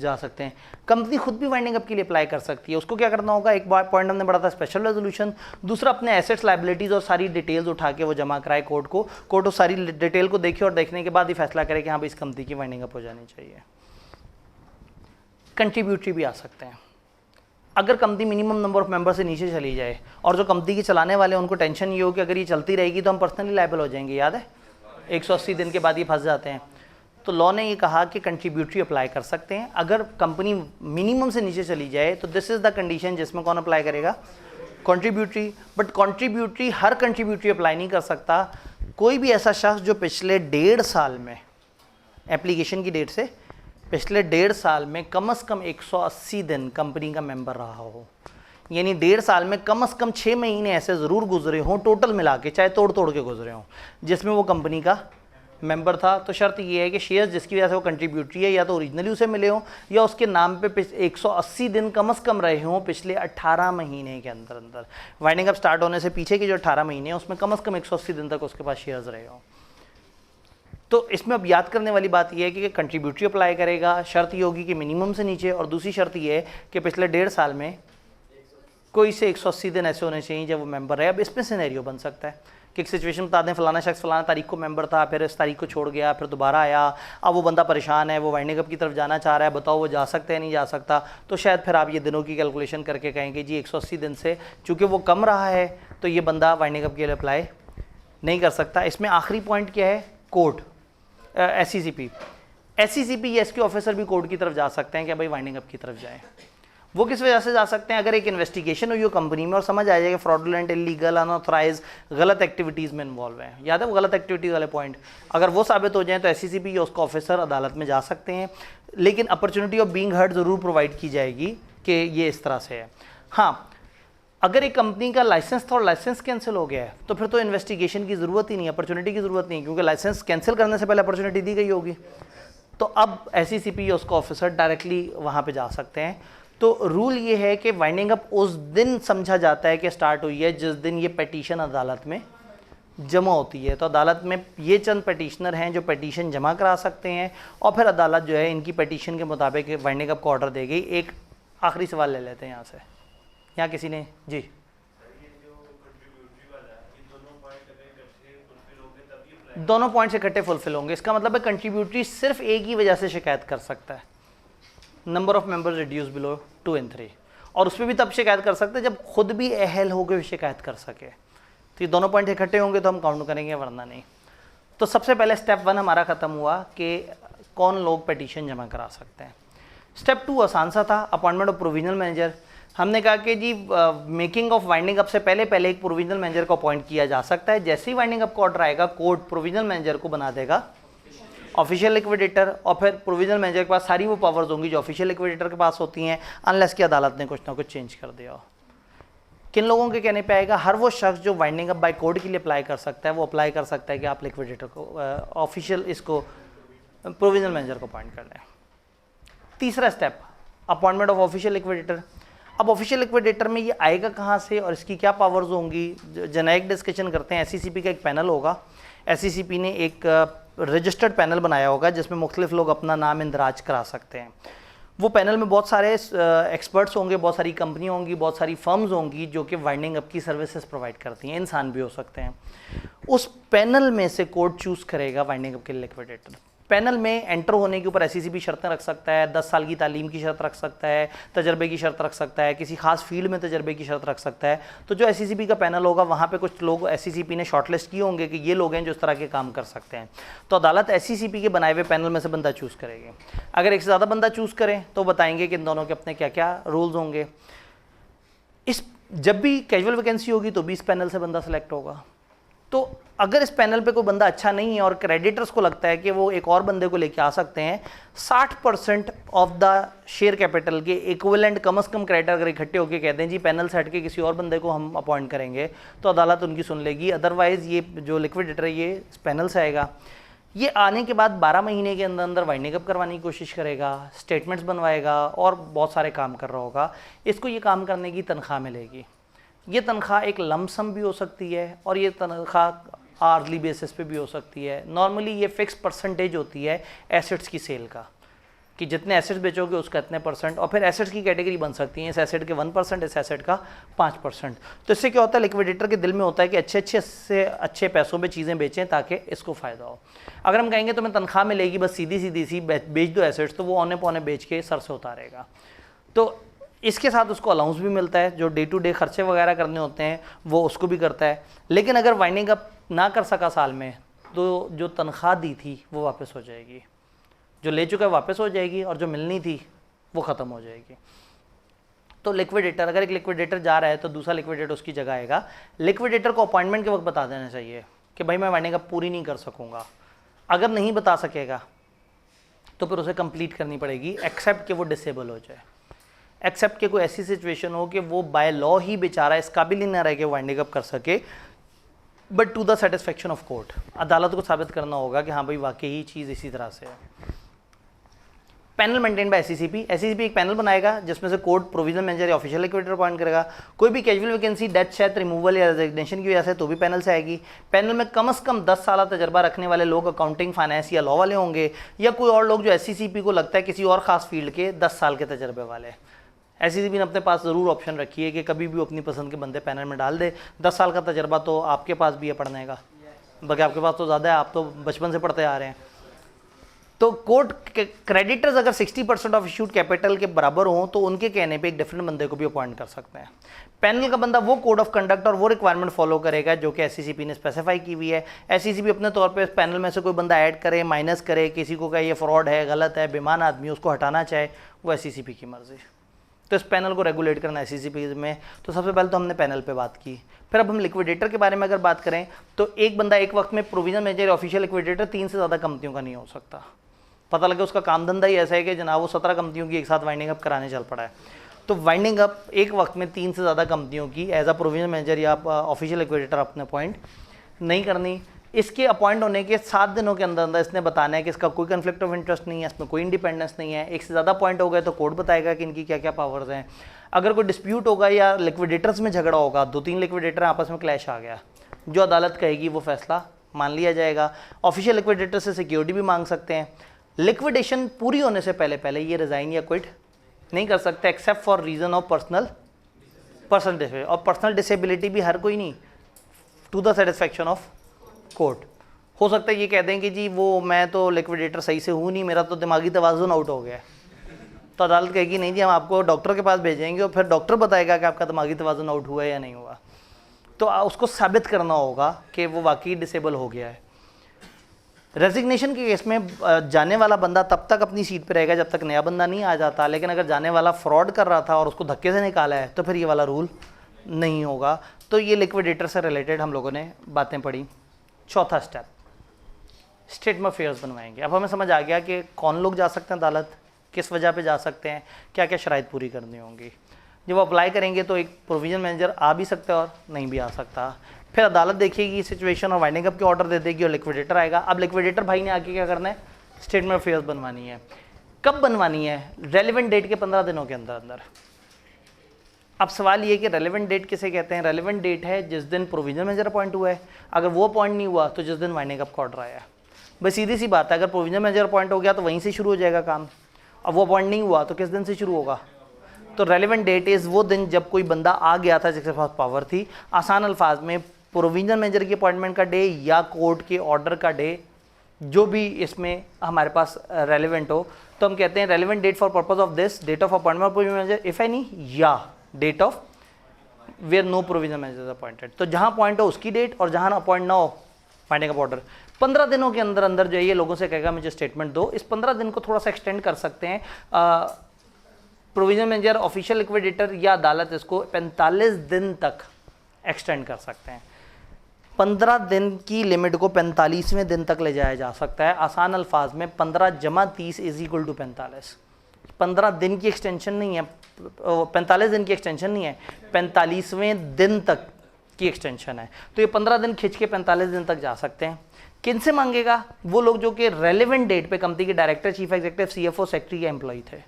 जा सकते हैं। कंपनी खुद भी वाइंडिंग अप के लिए अप्लाई कर सकती है। उसको क्या करना होगा, एक पॉइंट हमने पढ़ा था स्पेशल रेजोल्यूशन, दूसरा अपने एसेट्स लायबिलिटीज़ और सारी डिटेल्स उठा के वो जमा कराए कोर्ट को, कोर्ट उस सारी डिटेल को देखे और देखने के बाद ही फैसला करे कि हाँ भाई इस कंपनी की वाइंडिंग अप हो जानी चाहिए। कंट्रीब्यूटरी भी आ सकते हैं। अगर company minimum number of member से नीचे चली जाए और जो कंपनी के चलाने वाले हैं उनको टेंशन ये हो कि अगर ये चलती रहेगी तो हम पर्सनली लायबल हो जाएंगे, याद है 180 दिन के बाद ये फंस जाते हैं, तो लॉ ने ये कहा कि कंट्रीब्यूटरी अप्लाई कर सकते हैं। अगर कंपनी मिनिमम से नीचे चली जाए तो दिस इज़ द कंडीशन जिसमें कौन अप्लाई करेगा, contributory. But contributory her contributory apply नहीं कर सकता। कोई भी ऐसा शख्स जो पिछले 1.5 साल में, एप्लीकेशन की डेट से पिछले 1.5 साल में कम से कम 180 दिन कंपनी का मेंबर रहा हो, यानी 1.5 साल में कम से कम 6 महीने ऐसे ज़रूर गुजरे हों टोटल मिला के, चाहे तोड़ तोड़ के गुजरे हों, जिसमें वो कंपनी का मेंबर था। तो शर्त ये है कि शेयर्स जिसकी वजह से वो कंट्रीब्यूटरी है या तो ओरिजिनली उसे मिले हों या उसके नाम पे 180 दिन कम से कम रहे हों पिछले 18 महीने के अंदर अंदर। वाइंडिंग अप स्टार्ट होने से पीछे के जो 18 महीने हैं उसमें कम से कम 180 दिन तक उसके पास शेयर्स रहे हों। तो इसमें अब याद करने वाली बात यह है कि कंट्रीब्यूटरी अप्लाई करेगा, शर्त ये होगी कि मिनिमम से नीचे, और दूसरी शर्त ये है कि पिछले 1.5 साल में कोई से 180 दिन ऐसे होने चाहिए जब वो मेंबर है। अब इसमें सिनेरियो बन सकता है कि एक सिचुएशन बता दें, फलाना शख्स फलाना तारीख को मेंबर था, फिर इस तारीख को छोड़ गया, फिर दोबारा आया, अब वो बंदा परेशान है, वो वाइंडिंग अप की तरफ जाना चाह रहा है, बताओ वो जा सकता है नहीं जा सकता। तो शायद फिर आप ये दिनों की कैलकुलेशन करके कहेंगे जी 180 दिन से चूँकि वो कम रहा है तो ये बंदा वाइंडिंग अप के लिए अप्लाई नहीं कर सकता। इसमें आखिरी पॉइंट क्या है, कोर्ट, एससीसीपी या इसके ऑफिसर भी कोर्ट की तरफ जा सकते हैं कि भाई वाइंडिंग अप की तरफ जाएँ। वो किस वजह से जा सकते हैं, अगर एक इन्वेस्टिगेशन हुई हो कंपनी में और समझ आ जाएगा फ्रॉडुलेंट, इलीगल, अनऑथराइज, गलत एक्टिविटीज़ में इन्वॉल्व है, याद है वो गलत एक्टिविटीज़ वाले पॉइंट, अगर वो साबित हो जाए तो एससीसीपी या उसका ऑफिसर अदालत में जा सकते हैं। लेकिन अपॉर्चुनिटी ऑफ बीइंग हर्ड ज़रूर प्रोवाइड की जाएगी कि ये इस तरह से है। हाँ, अगर एक कंपनी का लाइसेंस था और लाइसेंस कैंसिल हो गया है तो फिर तो इन्वेस्टिगेशन की ज़रूरत ही नहीं, अपॉर्चुनिटी की ज़रूरत नहीं, क्योंकि लाइसेंस कैंसिल करने से पहले अपॉर्चुनिटी दी गई होगी। तो अब एससीसीपी या उसका ऑफिसर डायरेक्टली वहाँ पर जा सकते हैं। तो रूल ये है कि वाइंडिंग अप उस दिन समझा जाता है कि स्टार्ट हुई है जिस दिन ये पिटीशन अदालत में जमा होती है। तो अदालत में ये चंद पिटीशनर हैं जो पिटीशन जमा करा सकते हैं और फिर अदालत जो है इनकी पिटीशन के मुताबिक वाइंडिंग अप को ऑर्डर देगी। एक आखिरी सवाल ले लेते हैं यहाँ से, यहाँ किसी ने जी, दोनों पॉइंट्स इकट्ठे फुलफिल होंगे। इसका मतलब है कंट्रीब्यूटरी सिर्फ एक ही वजह से शिकायत कर सकता है, number of members reduce below 2 and 3, और उसमें भी तब शिकायत कर सकते हैं जब खुद भी अहल होकर शिकायत कर सके। तो ये दोनों पॉइंट इकट्ठे होंगे तो हम काउंट करेंगे, वरना नहीं। तो सबसे पहले स्टेप 1 हमारा ख़त्म हुआ कि कौन लोग पिटीशन जमा करा सकते हैं। स्टेप 2 आसान सा था, अपॉइंटमेंट ऑफ प्रोविजनल मैनेजर। हमने कहा कि जी मेकिंग ऑफ वाइंडिंग अप से पहले पहले एक प्रोविजनल मैनेजर को अपॉइंट किया जा सकता है। जैसे ही वाइंडिंग अप का ऑर्डर आएगा, कोर्ट प्रोविजनल मैनेजर को बना देगा ऑफिशियल लिक्विडेटर, और फिर प्रोविजनल मैनेजर के पास सारी वो पावर्स होंगी जो ऑफिशियल लिक्विडेटर के पास होती हैं, अनलेस की अदालत ने कुछ ना कुछ चेंज कर दिया हो। किन लोगों के कहने पे आएगा? हर वो शख्स जो वाइंडिंग अप बाय कोर्ट के लिए अप्लाई कर सकता है, वो अप्लाई कर सकता है कि आप लिक्विडेटर को ऑफिशियल इसको प्रोविजनल मैनेजर को अपॉइंट कर लें। तीसरा step, appointment of official liquidator. अब ऑफिशियल लिक्विडेटर में ये आएगा कहाँ से और इसकी क्या पावर्स होंगी, जनरल डिस्कशन करते हैं। एससीसीपी का एक पैनल होगा, एससीसीपी ने एक रजिस्टर्ड पैनल बनाया होगा जिसमें मुख्तलिफ लोग अपना नाम इंदराज करा सकते हैं। वो पैनल में बहुत सारे एक्सपर्ट्स होंगे, बहुत सारी कंपनी होंगी, बहुत सारी फर्म्स होंगी जो कि वाइंडिंग अप की सर्विसेज प्रोवाइड करती हैं, इंसान भी हो सकते हैं। उस पैनल में से कोर्ट चूज़ करेगा वाइंडिंग अप के लिक्विडेटर। पैनल में एंटर होने के ऊपर एससीसीपी शर्तें रख सकता है, 10 साल की तालीम की शर्त रख सकता है, तजर्बे की शर्त रख सकता है, किसी खास फील्ड में तजर्बे की शर्त रख सकता है। तो जो एससीसीपी का पैनल होगा वहाँ पे कुछ लोग एससीसीपी ने शॉर्टलिस्ट किए होंगे कि ये लोग हैं जो इस तरह के काम कर सकते हैं। तो अदालत एससीसीपी के बनाए हुए पैनल में से बंदा चूज़ करेगी। अगर एक से ज़्यादा बंदा चूज़ करें तो बताएंगे कि इन दोनों के अपने क्या क्या रूल्स होंगे। जब भी कैजुअल वैकेंसी होगी तो भी इस पैनल से बंदा सेलेक्ट होगा। तो अगर इस पैनल पे कोई बंदा अच्छा नहीं है और क्रेडिटर्स को लगता है कि वो एक और बंदे को लेके आ सकते हैं, 60% ऑफ द शेयर कैपिटल के इक्विवेलेंट कम से कम क्रेडिटर अगर इकट्ठे होकर कहते हैं जी पैनल से हट के किसी और बंदे को हम अपॉइंट करेंगे, तो अदालत उनकी सुन लेगी। अदरवाइज़ ये जो लिक्विडेटर है ये इस पैनल से आएगा। ये आने के बाद 12 महीने के अंदर अंदर वाइंडिंग अप करवाने की कोशिश करेगा, स्टेटमेंट्स बनवाएगा और बहुत सारे काम कर रहा होगा। इसको ये काम करने की तनख्वाह मिलेगी। ये तनख्वाह एक लमसम भी हो सकती है और ये तनख्वाह आर्ली बेसिस पे भी हो सकती है। नॉर्मली ये फिक्स परसेंटेज होती है एसेट्स की सेल का, कि जितने एसेट्स बेचोगे उसका इतने परसेंट, और फिर एसेट्स की कैटेगरी बन सकती है, इस एसेट के 1%, इस एसेट का 5%। तो इससे क्या होता है, लिक्विडेटर के दिल में होता है कि अच्छे से अच्छे पैसों में चीज़ें बेचें ताकि इसको फ़ायदा हो। अगर हम कहेंगे तुम्हें तनख्वाह मिलेगी बस सीधी सी बेच दो एसेट्स, तो वो औने पौने बेच के सर से उतारेगा। तो इसके साथ उसको अलाउंस भी मिलता है, जो डे टू डे खर्चे वगैरह करने होते हैं वो उसको भी करता है। लेकिन अगर वाइंडिंग अप ना कर सका साल में, तो जो तनख्वाह दी थी वो वापस हो जाएगी, जो ले चुका है वापस हो जाएगी, और जो मिलनी थी वो ख़त्म हो जाएगी। तो लिक्विडेटर, अगर एक लिक्विडेटर जा रहा है तो दूसरा लिक्विडेटर उसकी जगह आएगा। लिक्विडेटर को अपॉइंटमेंट के वक्त बता देना चाहिए कि भाई मैं वाइंडिंग अप पूरी नहीं कर सकूँगा। अगर नहीं बता सकेगा तो फिर उसे कंप्लीट करनी पड़ेगी, एक्सेप्ट कि वो डिसेबल हो जाए, एक्सेप्ट कि कोई ऐसी सिचुएशन हो कि वो बाय लॉ ही बेचारा इस काबिल ही ना रहे कि वाइंडिंग अप कर सके, but to the satisfaction of court. अदालत को साबित करना होगा कि हाँ भाई वाकई ही चीज़ इसी तरह से है। Panel maintain by SCCP. SCCP एक पैनल बनाएगा जिसमें से कोर्ट प्रोविजनल मैनेजर या ऑफिशियल लिक्विडेटर अपॉइंट करेगा। कोई भी casual vacancy, death, Sheth, removal या रेजिग्नेशन की वजह से तो भी पैनल से आएगी। पैनल में कम से कम 10 साल तजर्बा रखने वाले लोग अकाउंटिंग, फाइनेंस या लॉ वाले होंगे, या कोई और लोग जो एससीसीपी को लगता है किसी और खास फील्ड के 10 साल के तजर्बे वाले। एससीसीपी ने अपने पास ज़रूर ऑप्शन रखी है कि कभी भी अपनी पसंद के बंदे पैनल में डाल दे। 10 साल का तजर्बा तो आपके पास भी है पढ़ने का, बल्कि आपके पास तो ज़्यादा है, आप तो बचपन से पढ़ते आ रहे हैं। तो कोर्ट क्रेडिटर्स अगर 60% ऑफ इश्यूड कैपिटल के बराबर हों तो उनके कहने पे एक डिफरेंट बंदे को भी अपॉइंट कर सकते हैं। पैनल का बंदा वो कोड ऑफ कंडक्ट और वो रिक्वायरमेंट फॉलो करेगा जो कि एससीसीपी ने स्पेसिफाई की हुई है। एससीसीपी अपने तौर पे इस पैनल में से कोई बंदा ऐड करे, माइनस करे, किसी को कहे ये फ्रॉड है, गलत है, बेईमान आदमी, उसको हटाना चाहे, वो एससीसीपी की मर्जी। तो इस पैनल को रेगुलेट करना एससीसीपी में। तो सबसे पहले तो हमने पैनल पे बात की। फिर अब हम लिक्विडेटर के बारे में अगर बात करें तो एक बंदा एक वक्त में प्रोविजनल मैनेजर, ऑफिशियल लिक्विडेटर 3 से ज़्यादा कंपनियों का नहीं हो सकता। पता लगे उसका काम धंधा ही ऐसा है कि जनाब वो 17 कंपनियों की एक साथ वाइंडिंग अप कराने चल पड़ा है। तो वाइंडिंग अप एक वक्त में 3 से ज़्यादा कंपनियों की एज अ प्रोविजनल मैनेजर या ऑफिशियल लिक्विडेटर अपने अपॉइंट नहीं करनी। इसके अपॉइंट होने के 7 दिनों के अंदर अंदर इसने बताना है कि इसका कोई कन्फ्लिक्ट ऑफ इंटरेस्ट नहीं है, इसमें कोई इंडिपेंडेंस नहीं है। एक से ज़्यादा पॉइंट हो गए तो कोर्ट बताएगा कि इनकी क्या क्या पावर्स हैं। अगर कोई डिस्प्यूट होगा या लिक्विडेटर्स में झगड़ा होगा, 2-3 लिक्विडेटर आपस में क्लैश आ गया, जो अदालत कहेगी वो फैसला मान लिया जाएगा। ऑफिशियल लिक्विडेटर से सिक्योरिटी भी मांग सकते हैं। लिक्विडेशन पूरी होने से पहले पहले ये रिज़ाइन या क्विट नहीं कर सकते except for reason of personal और पर्सनल डिसेबिलिटी भी हर कोई नहीं, to the satisfaction of court. हो सकता है ये कह दें कि जी वो मैं तो लिक्विडेटर सही से हूँ नहीं, मेरा तो दिमागी तवाज़ुन आउट हो गया है, तो अदालत कहेगी नहीं जी हम आपको डॉक्टर के पास भेजेंगे और फिर डॉक्टर बताएगा कि आपका दिमागी तवाज़ुन आउट हुआ है या नहीं हुआ। तो उसको साबित करना होगा कि वो वाकई डिसेबल हो गया है। रेजिग्नेशन के केस में जाने वाला बंदा तब तक अपनी सीट पे रहेगा जब तक नया बंदा नहीं आ जाता, लेकिन अगर जाने वाला फ्रॉड कर रहा था और उसको धक्के से निकाला है तो फिर ये वाला रूल नहीं होगा। तो ये लिक्विडेटर से रिलेटेड हम लोगों ने बातें पढ़ी। चौथा स्टेप, स्टेटमेंट ऑफ अफेयर्स बनवाएंगे। अब हमें समझ आ गया कि कौन लोग जा सकते हैं अदालत, किस वजह पे जा सकते हैं, क्या क्या शराइत पूरी करनी होंगी। जब अप्लाई करेंगे तो एक प्रोविजन मैनेजर आ भी सकता है और नहीं भी आ सकता। फिर अदालत देखेगी सिचुएशन और वाइंडिंग अप के ऑर्डर दे देगी और लिक्विडेटर आएगा। अब लिक्विडेटर भाई ने आके क्या करना है, स्टेटमेंट ऑफ अफेयर्स बनवानी है। कब बनवानी है? रेलिवेंट डेट के 15 दिनों के अंदर अंदर। अब सवाल ये कि रेलिवेंट डेट किसे कहते हैं? रेलिवेंट डेट है जिस दिन प्रोविजन मैनेजर अपॉइंट हुआ है। अगर वो अपॉइंट नहीं हुआ तो जिस दिन वाइंडिंग अप का ऑर्डर आया। बस सीधी सी बात है, अगर प्रोविजन मैनेजर अपॉइंट हो गया तो वहीं से शुरू हो जाएगा काम। अब वो अपॉइंट नहीं हुआ तो किस दिन से शुरू होगा? तो रेलिवेंट डेट इज़ वो दिन जब कोई बंदा आ गया था जिसके पास पावर थी। आसान अल्फाज में प्रोविजन मैनेजर की अपॉइंटमेंट का डे या कोर्ट के ऑर्डर का डे, जो भी इसमें हमारे पास रेलिवेंट हो, तो हम कहते हैं relevant date for purpose of this date of appointment provision manager if any, या date of where no provision manager appointed. तो जहां अपॉइंट हो उसकी डेट और जहां अपॉइंट ना हो फाइंडिंग अप ऑर्डर। 15 दिनों के अंदर अंदर जो है ये लोगों से कहेगा मुझे स्टेटमेंट दो। इस 15 दिन को थोड़ा सा एक्सटेंड कर सकते हैं। प्रोविजन मैनेजर, ऑफिशियल लिक्विडेटर या अदालत इसको 45 दिन तक एक्सटेंड कर सकते हैं। 15 दिन की लिमिट को 45वें दिन तक ले जाया जा सकता है। आसान अल्फाज में 15 जमा 30 इज इक्वल टू 45। 15 दिन की एक्सटेंशन नहीं है, 45 दिन की एक्सटेंशन नहीं है, 45वें दिन तक की एक्सटेंशन है। तो ये 15 दिन खिंच के 45 दिन तक जा सकते हैं। किन से मांगेगा? वो लोग जो कि रेलेवेंट डेट पे कंपनी के director, chief executive, CFO, secretary या एम्प्लॉय थे,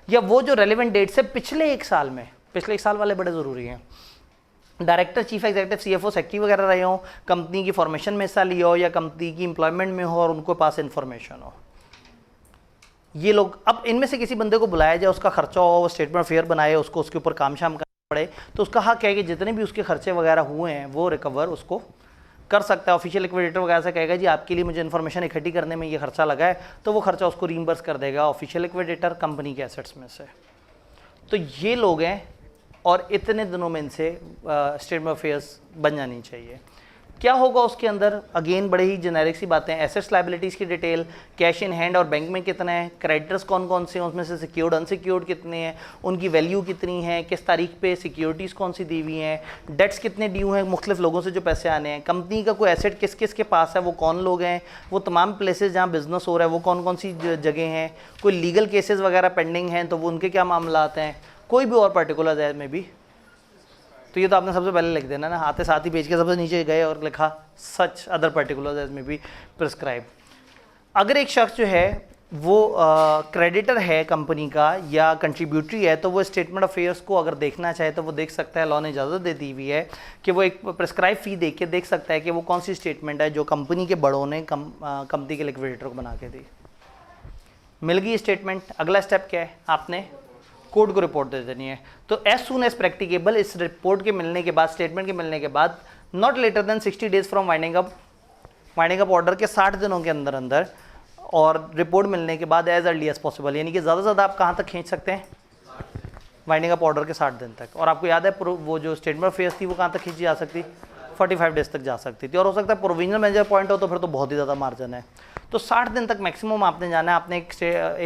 या वो जो रेलेवेंट डेट से पिछले एक साल में, पिछले एक साल वाले बड़े ज़रूरी हैं, director, chief executive, CFO, secretary वगैरह रहे हो, कंपनी की फॉर्मेशन में हिस्सा लिया हो या कंपनी की एम्प्लॉयमेंट में हो और उनको पास इंफॉर्मेशन हो, ये लोग। अब इनमें से किसी बंदे को बुलाया जाए, उसका खर्चा हो, वो स्टेटमेंट ऑफ अफेयर बनाए, उसको उसके ऊपर काम शाम करना पड़े, तो उसका हक है कि जितने भी उसके खर्चे वगैरह हुए हैं वो रिकवर उसको कर सकता है। ऑफिशियल लिक्विडेटर वगैरह से कहेगा जी आपके लिए मुझे इन्फॉर्मेशन इकट्ठी करने में ये खर्चा लगा है, तो वो खर्चा उसको रीइंबर्स कर देगा ऑफिशियल लिक्विडेटर कंपनी के एसेट्स में से। तो ये लोग हैं और इतने दिनों में इनसे स्टेटमेंट ऑफ अफेयर्स बन जानी चाहिए। क्या होगा उसके अंदर? अगेन बड़े ही जेनेरिक सी बातें, एसेट्स लायबिलिटीज़ की डिटेल, कैश इन हैंड और बैंक में कितना है, क्रेडिटर्स कौन कौन से हैं, उसमें से सिक्योर्ड अनसिक्योर्ड कितने हैं, उनकी वैल्यू कितनी है, किस तारीख पे सिक्योरिटीज़ कौन सी दी हुई हैं, डेट्स कितने ड्यू हैं मुख्तलिफ लोगों से जो पैसे आने हैं, कंपनी का कोई एसेट किस किस के पास है, वो कौन लोग हैं, वो तमाम प्लेसेस जहाँ बिजनेस हो रहा है वो कौन कौन सी जगह हैं, कोई लीगल केसेस वगैरह पेंडिंग हैं तो वो उनके क्या मामला हैं, कोई भी और पर्टिकुलर है में भी। तो ये तो आपने सबसे पहले लिख देना ना, आते साथ ही पेज के सबसे नीचे गए और लिखा सच अदर पर्टिकुलर्स एज में बी प्रिस्क्राइब। अगर एक शख्स जो है वो क्रेडिटर है कंपनी का या कंट्रीब्यूटरी है, तो वो स्टेटमेंट ऑफ अफेयर्स को अगर देखना चाहे तो वो देख सकता है। लॉ ने इजाज़त दे दी हुई है कि वो एक प्रिस्क्राइब फ़ी देख के देख सकता है कि वो कौन सी स्टेटमेंट है जो कंपनी के बड़ों ने कंपनी के लिक्विडेटर को बना के दी। मिल गई स्टेटमेंट, अगला स्टेप क्या है? आपने कोर्ट को रिपोर्ट दे देनी है। तो एज सून एज प्रैक्टिकेबल, इस रिपोर्ट के मिलने के बाद, स्टेटमेंट के मिलने के बाद, not later than 60 days from winding up order के 60 दिनों के अंदर अंदर, और रिपोर्ट मिलने के बाद एज अर्ली एज पॉसिबल, यानी कि ज़्यादा से ज़्यादा आप कहाँ तक खींच सकते हैं? वाइंडिंग अप ऑर्डर के 60 दिन तक। और आपको याद है वो जो स्टेटमेंट ऑफ अफेयर्स थी वो कहाँ तक खींची जा सकती? 45 डेज तक जा सकती थी। और हो सकता है प्रोविजनल मैनेजर पॉइंट हो तो फिर तो बहुत ही ज़्यादा मार्जिन है। तो 60 दिन तक मैक्सिमम आपने जाना है। आपने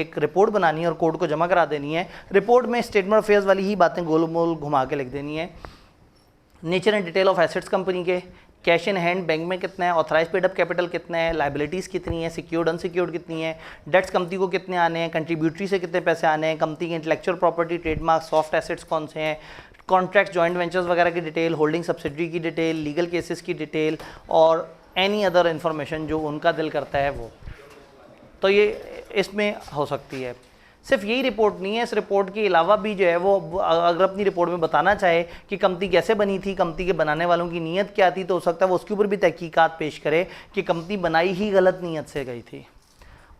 एक रिपोर्ट बनानी है और कोर्ट को जमा करा देनी है। रिपोर्ट में स्टेटमेंट ऑफ अफेयर्स वाली ही बातें गोल मोल घुमा के लिख देनी है। Nature and detail of assets company के, कैश इन हैंड बैंक में कितना है, ऑथराइज पेड अप कैपिटल कितना है, लायबिलिटीज़ कितनी है, सिक्योर्ड अनसिक्योर्ड कितनी है, डेट्स कंपनी को कितने आने हैं, कंट्रीब्यूटरी से कितने पैसे आने हैं, कंपनी के intellectual property, trademark, soft assets कौन से हैं, कॉन्ट्रैक्ट, जॉइंट वेंचर्स वगैरह की डिटेल, होल्डिंग सब्सिडरी की डिटेल, लीगल केसेस की डिटेल और एनी अदर इन्फॉर्मेशन जो उनका दिल करता है वो। तो ये इसमें हो सकती है। सिर्फ यही रिपोर्ट नहीं है, इस रिपोर्ट के अलावा भी जो है वो अगर अपनी रिपोर्ट में बताना चाहे कि कंपनी कैसे बनी थी, कंपनी के बनाने वालों की नीयत क्या थी, तो हो सकता है वो उसके ऊपर भी तहकीकात पेश करे कि कंपनी बनाई ही गलत नीयत से गई थी।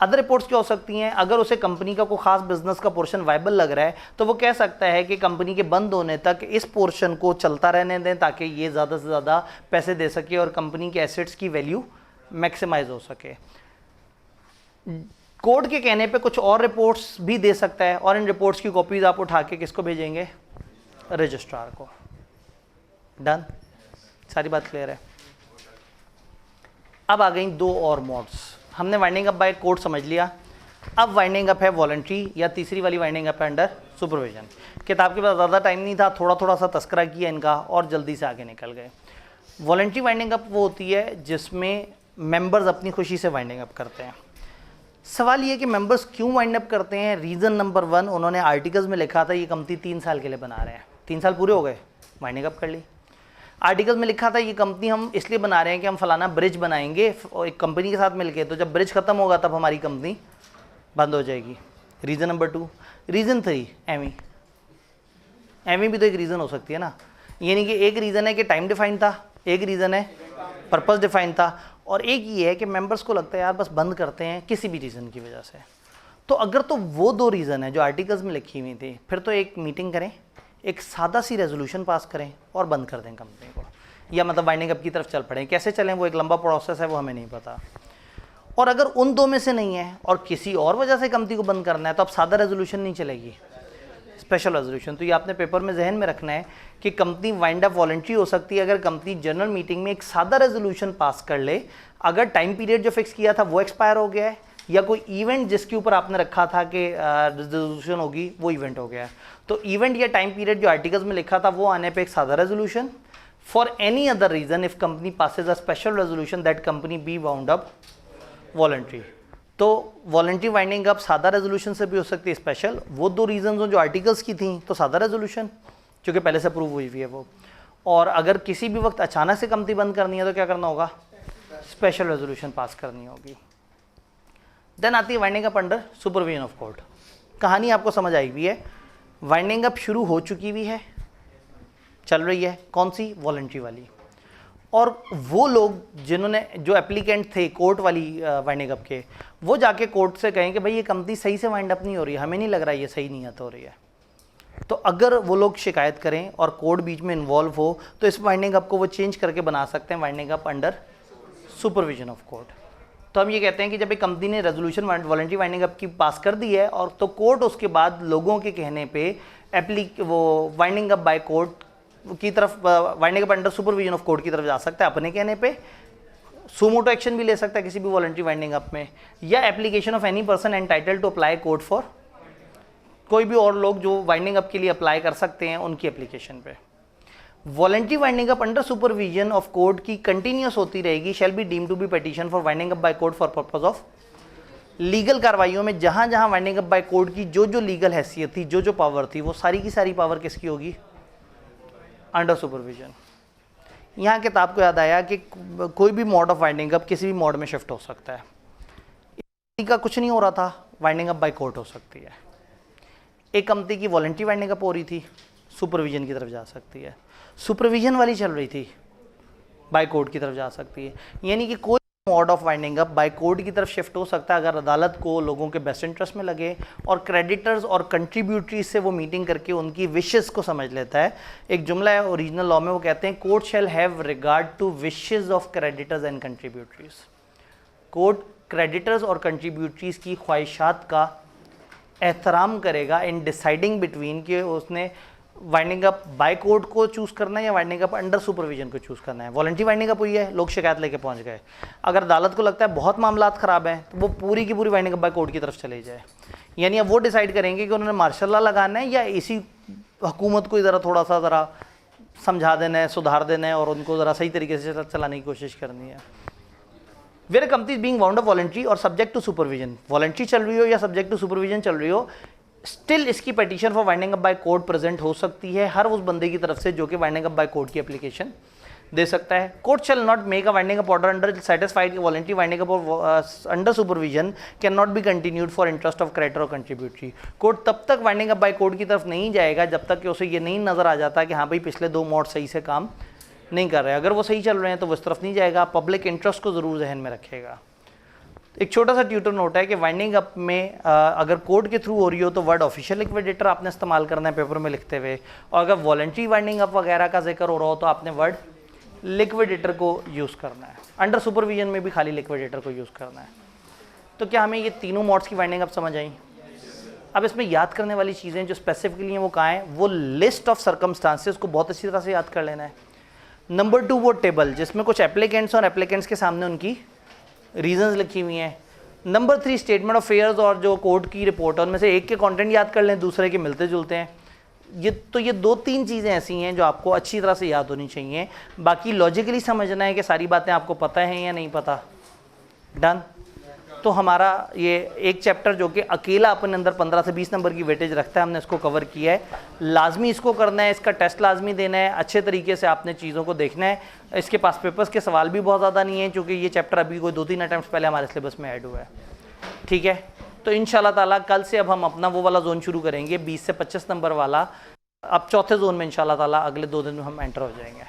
अदर रिपोर्ट्स क्या हो सकती हैं? अगर उसे कंपनी का कोई खास बिजनेस का पोर्शन वायबल लग रहा है तो वो कह सकता है कि कंपनी के बंद होने तक इस पोर्शन को चलता रहने दें ताकि ये ज़्यादा से ज़्यादा पैसे दे सके और कंपनी के एसेट्स की वैल्यू मैक्सिमाइज हो सके। कोर्ट के कहने पे कुछ और रिपोर्ट्स भी दे सकता है और इन रिपोर्ट्स की कॉपीज आप उठा के किसको भेजेंगे? रजिस्ट्रार को। डन? सारी बात क्लियर है? अब आ गई दो और मोड्स। हमने वाइंडिंग अप बाय कोर्ट समझ लिया। अब वाइंडिंग अप है वॉलंटरी या तीसरी वाली वाइंडिंग अप है अंडर सुपरविजन। किताब के पास ज़्यादा टाइम नहीं था, थोड़ा थोड़ा सा तस्करा किया इनका और जल्दी से आगे निकल गए। वॉलंटरी वाइंडिंग अप वो होती है जिसमें मेंबर्स अपनी खुशी से वाइंडिंग अप करते हैं। सवाल ये कि मेंबर्स क्यों वाइंड अप करते हैं। रीज़न नंबर 1, उन्होंने आर्टिकल्स में लिखा था ये कंपनी 3 साल के लिए बना रहे हैं, 3 साल पूरे हो गए, वाइंडिंग अप कर ली। आर्टिकल्स में लिखा था ये कंपनी हम इसलिए बना रहे हैं कि हम फलाना ब्रिज बनाएंगे एक कंपनी के साथ मिलके, तो जब ब्रिज खत्म होगा तब हमारी कंपनी बंद हो जाएगी। Reason number 2। रीज़न 3, एमी भी तो एक रीज़न हो सकती है ना। यानी कि एक रीज़न है कि टाइम डिफाइन था, एक रीज़न है पर्पस डिफाइन था, और एक ये है कि मेंबर्स को लगता है यार बस बंद करते हैं किसी भी रीज़न की वजह से। तो अगर तो वो 2 रीज़न है जो आर्टिकल्स में लिखी हुई थी, फिर तो एक मीटिंग करें, एक सादा सी रेजोल्यूशन पास करें और बंद कर दें कंपनी को, या मतलब वाइंडिंग अप की तरफ चल पड़े। कैसे चलें वो एक लंबा प्रोसेस है, वो हमें नहीं पता। और अगर उन 2 में से नहीं है और किसी और वजह से कंपनी को बंद करना है, तो अब सादा रेजोल्यूशन नहीं चलेगी, स्पेशल रेजोल्यूशन। तो ये आपने पेपर में जहन में रखना है कि कंपनी वाइंड अप वॉलंटरी हो सकती है अगर कंपनी जनरल मीटिंग में एक सादा रेजोल्यूशन पास कर ले, अगर टाइम पीरियड जो फिक्स किया था वो एक्सपायर हो गया है, या कोई इवेंट जिसके ऊपर आपने रखा था कि रेजोल्यूशन होगी वो इवेंट हो गया है। तो इवेंट या टाइम पीरियड जो आर्टिकल्स में लिखा था वो आने पे एक सादा resolution. For any other reason if company passes a special resolution that company be wound up voluntary. तो वॉलंटरी वाइंडिंग अप सादा रेजोल्यूशन से भी हो सकती है स्पेशल। वो 2 रीजन जो आर्टिकल्स की थी तो सादा रेजोल्यूशन क्योंकि पहले से अप्रूव हुई हुई है वो। और अगर किसी भी वक्त अचानक से कंपनी बंद करनी है तो क्या करना होगा, स्पेशल रेजोल्यूशन पास करनी होगी। देन आती है winding up under supervision of court. कहानी आपको समझ आई हुई है, वाइंडिंग अप शुरू हो चुकी हुई है, चल रही है, कौन सी, वॉलंटरी वाली। और वो लोग जिन्होंने जो एप्लीकेंट थे कोर्ट वाली वाइंडिंग अप के, वो जाके कोर्ट से कहें कि भाई ये कंपनी सही से वाइंड अप नहीं हो रही है, हमें नहीं लग रहा है ये सही नियत हो रही है। तो अगर वो लोग शिकायत करें और कोर्ट बीच में इन्वॉल्व हो तो इस वाइंडिंग अप को वो चेंज करके बना सकते हैं winding up under supervision of court. तो हम ये कहते हैं कि जब एक कंपनी ने रेजोल्यूशन वॉलंटरी वाइंडिंग अप की पास कर दी है और तो कोर्ट उसके बाद लोगों के कहने पे वो वाइंडिंग अप बाय कोर्ट की तरफ, winding up under supervision of court की तरफ जा सकता है अपने कहने पे। सुमोटो एक्शन भी ले सकता है किसी भी वॉलंटरी वाइंडिंग अप में, या application of any person entitled to apply court for, कोई भी और लोग जो वाइंडिंग अप के लिए अप्लाई कर सकते हैं उनकी एप्लीकेशन पे। Voluntary winding up under supervision of court की कंटिन्यूस होती रहेगी, shall be deemed to be petition for winding up by court for purpose of legal कार्रवाइयों में जहां जहां वाइंडिंग अप बाय कोर्ट की जो जो लीगल हैसियत थी, जो जो पावर थी, वो सारी की सारी पावर किसकी होगी, अंडर सुपरविजन। यहाँ किताब को याद आया कि कोई भी मोड ऑफ वाइंडिंग अप किसी भी मोड में शिफ्ट हो सकता है। का कुछ नहीं हो रहा था, वाइंडिंग अप बाय कोर्ट हो सकती है। एक कंपनी की वॉलंटरी वाइंडिंग अप हो रही थी, सुपरविजन की तरफ जा सकती है। सुपरविजन वाली चल रही थी, बाय कोर्ट की तरफ जा सकती है। यानी कि कोई mode of winding up by court की तरफ शिफ्ट हो सकता है अगर अदालत को लोगों के बेस्ट इंटरेस्ट में लगे और क्रेडिटर्स और कंट्रीब्यूटरीज से वो मीटिंग करके उनकी विशेस को समझ लेता है। एक जुमला है ओरिजिनल लॉ में, वो कहते हैं court shall have regard to wishes of creditors and contributories. Court creditors और कंट्रीब्यूटरीज की ख्वाहिशात का एहतराम करेगा इन डिसाइडिंग बिटवीन कि उसने वाइंडिंग अप बाय कोर्ट को चूज़ करना है या वाइंडिंग अप अंडर सुपरविजन को चूज़ करना है। वॉलंटरी वाइंडिंग अप हुई है, लोग शिकायत लेके पहुंच गए। अगर अदालत को लगता है बहुत मामलात ख़राब हैं तो वो पूरी की पूरी वाइंडिंग अप बाय कोर्ट की तरफ चले जाए। यानी अब वो डिसाइड करेंगे कि उन्होंने मार्शल लॉ लगाना है या इसी हुकूमत को ज़रा थोड़ा सा ज़रा समझा देना है, सुधार देना है और उनको ज़रा सही तरीके से चलाने की कोशिश करनी है। Where company is being wound up voluntary और सब्जेक्ट टू सुपरविजन, वॉलंटरी चल रही हो या सब्जेक्ट टू सुपरविजन चल रही हो, स्टिल इसकी petition for winding up by court present हो सकती है हर उस बंदे की तरफ से जो कि वाइंडिंग अप बाय कोर्ट की एप्लीकेशन दे सकता है। Court shall not make a winding up order under satisfied voluntary winding up under supervision can not be continued for interest of creditor और कंट्रीब्यूटरी। कोर्ट तब तक वाइंडिंग अप बाय कोर्ट की तरफ नहीं जाएगा जब तक कि उसे ये नहीं नजर आ जाता कि हाँ भाई पिछले 2 मोड सही से काम नहीं कर रहे। अगर वो सही चल रहे हैं तो वो इस तरफ नहीं जाएगा, पब्लिक इंटरेस्ट को जरूर जहन में रखेगा। एक छोटा सा ट्यूटर नोट है कि वाइंडिंग अप में अगर कोर्ट के थ्रू हो रही हो तो वर्ड ऑफिशियल लिक्विडेटर आपने इस्तेमाल करना है पेपर में लिखते हुए, और अगर वॉलंटरी वाइंडिंग अप वगैरह का जिक्र हो रहा हो तो आपने वर्ड लिक्विडेटर को यूज़ करना है। अंडर सुपरविजन में भी खाली लिक्विडेटर को यूज़ करना है। तो क्या हमें ये तीनों मोड्स की वाइंडिंग अप समझ आई? अब इसमें याद करने वाली चीज़ें जो स्पेसिफिकली हैं वो कहाँ हैं, वो लिस्ट ऑफ सर्कमस्टांसेस को बहुत अच्छी तरह से याद कर लेना है। नंबर 2 वो टेबल जिसमें कुछ एप्लीकेंट्स और एप्लीकेंट्स के सामने उनकी रीजंस लिखी हुई हैं। नंबर 3 स्टेटमेंट ऑफ फेयर्स और जो कोर्ट की रिपोर्ट है उनमें से एक के कंटेंट याद कर लें, दूसरे के मिलते जुलते हैं। ये 2-3 चीज़ें ऐसी हैं जो आपको अच्छी तरह से याद होनी चाहिए। बाकी लॉजिकली समझना है कि सारी बातें आपको पता हैं या नहीं पता। डन। तो हमारा ये एक चैप्टर जो कि अकेला अपने अंदर 15 से 20 नंबर की वेटेज रखता है, हमने इसको कवर किया है। लाजमी इसको करना है, इसका टेस्ट लाजमी देना है, अच्छे तरीके से आपने चीज़ों को देखना है। इसके पास पेपर्स के सवाल भी बहुत ज़्यादा नहीं है, क्योंकि ये चैप्टर अभी कोई 2-3 अटैम्प्ट पहले हमारे सिलेबस में ऐड हुआ है। ठीक है, तो इंशाल्लाह ताला कल से अब हम अपना वो वाला जोन शुरू करेंगे 20 से 25 नंबर वाला। अब चौथे जोन में इंशाल्लाह ताला अगले 2 दिन में हम एंटर हो जाएंगे।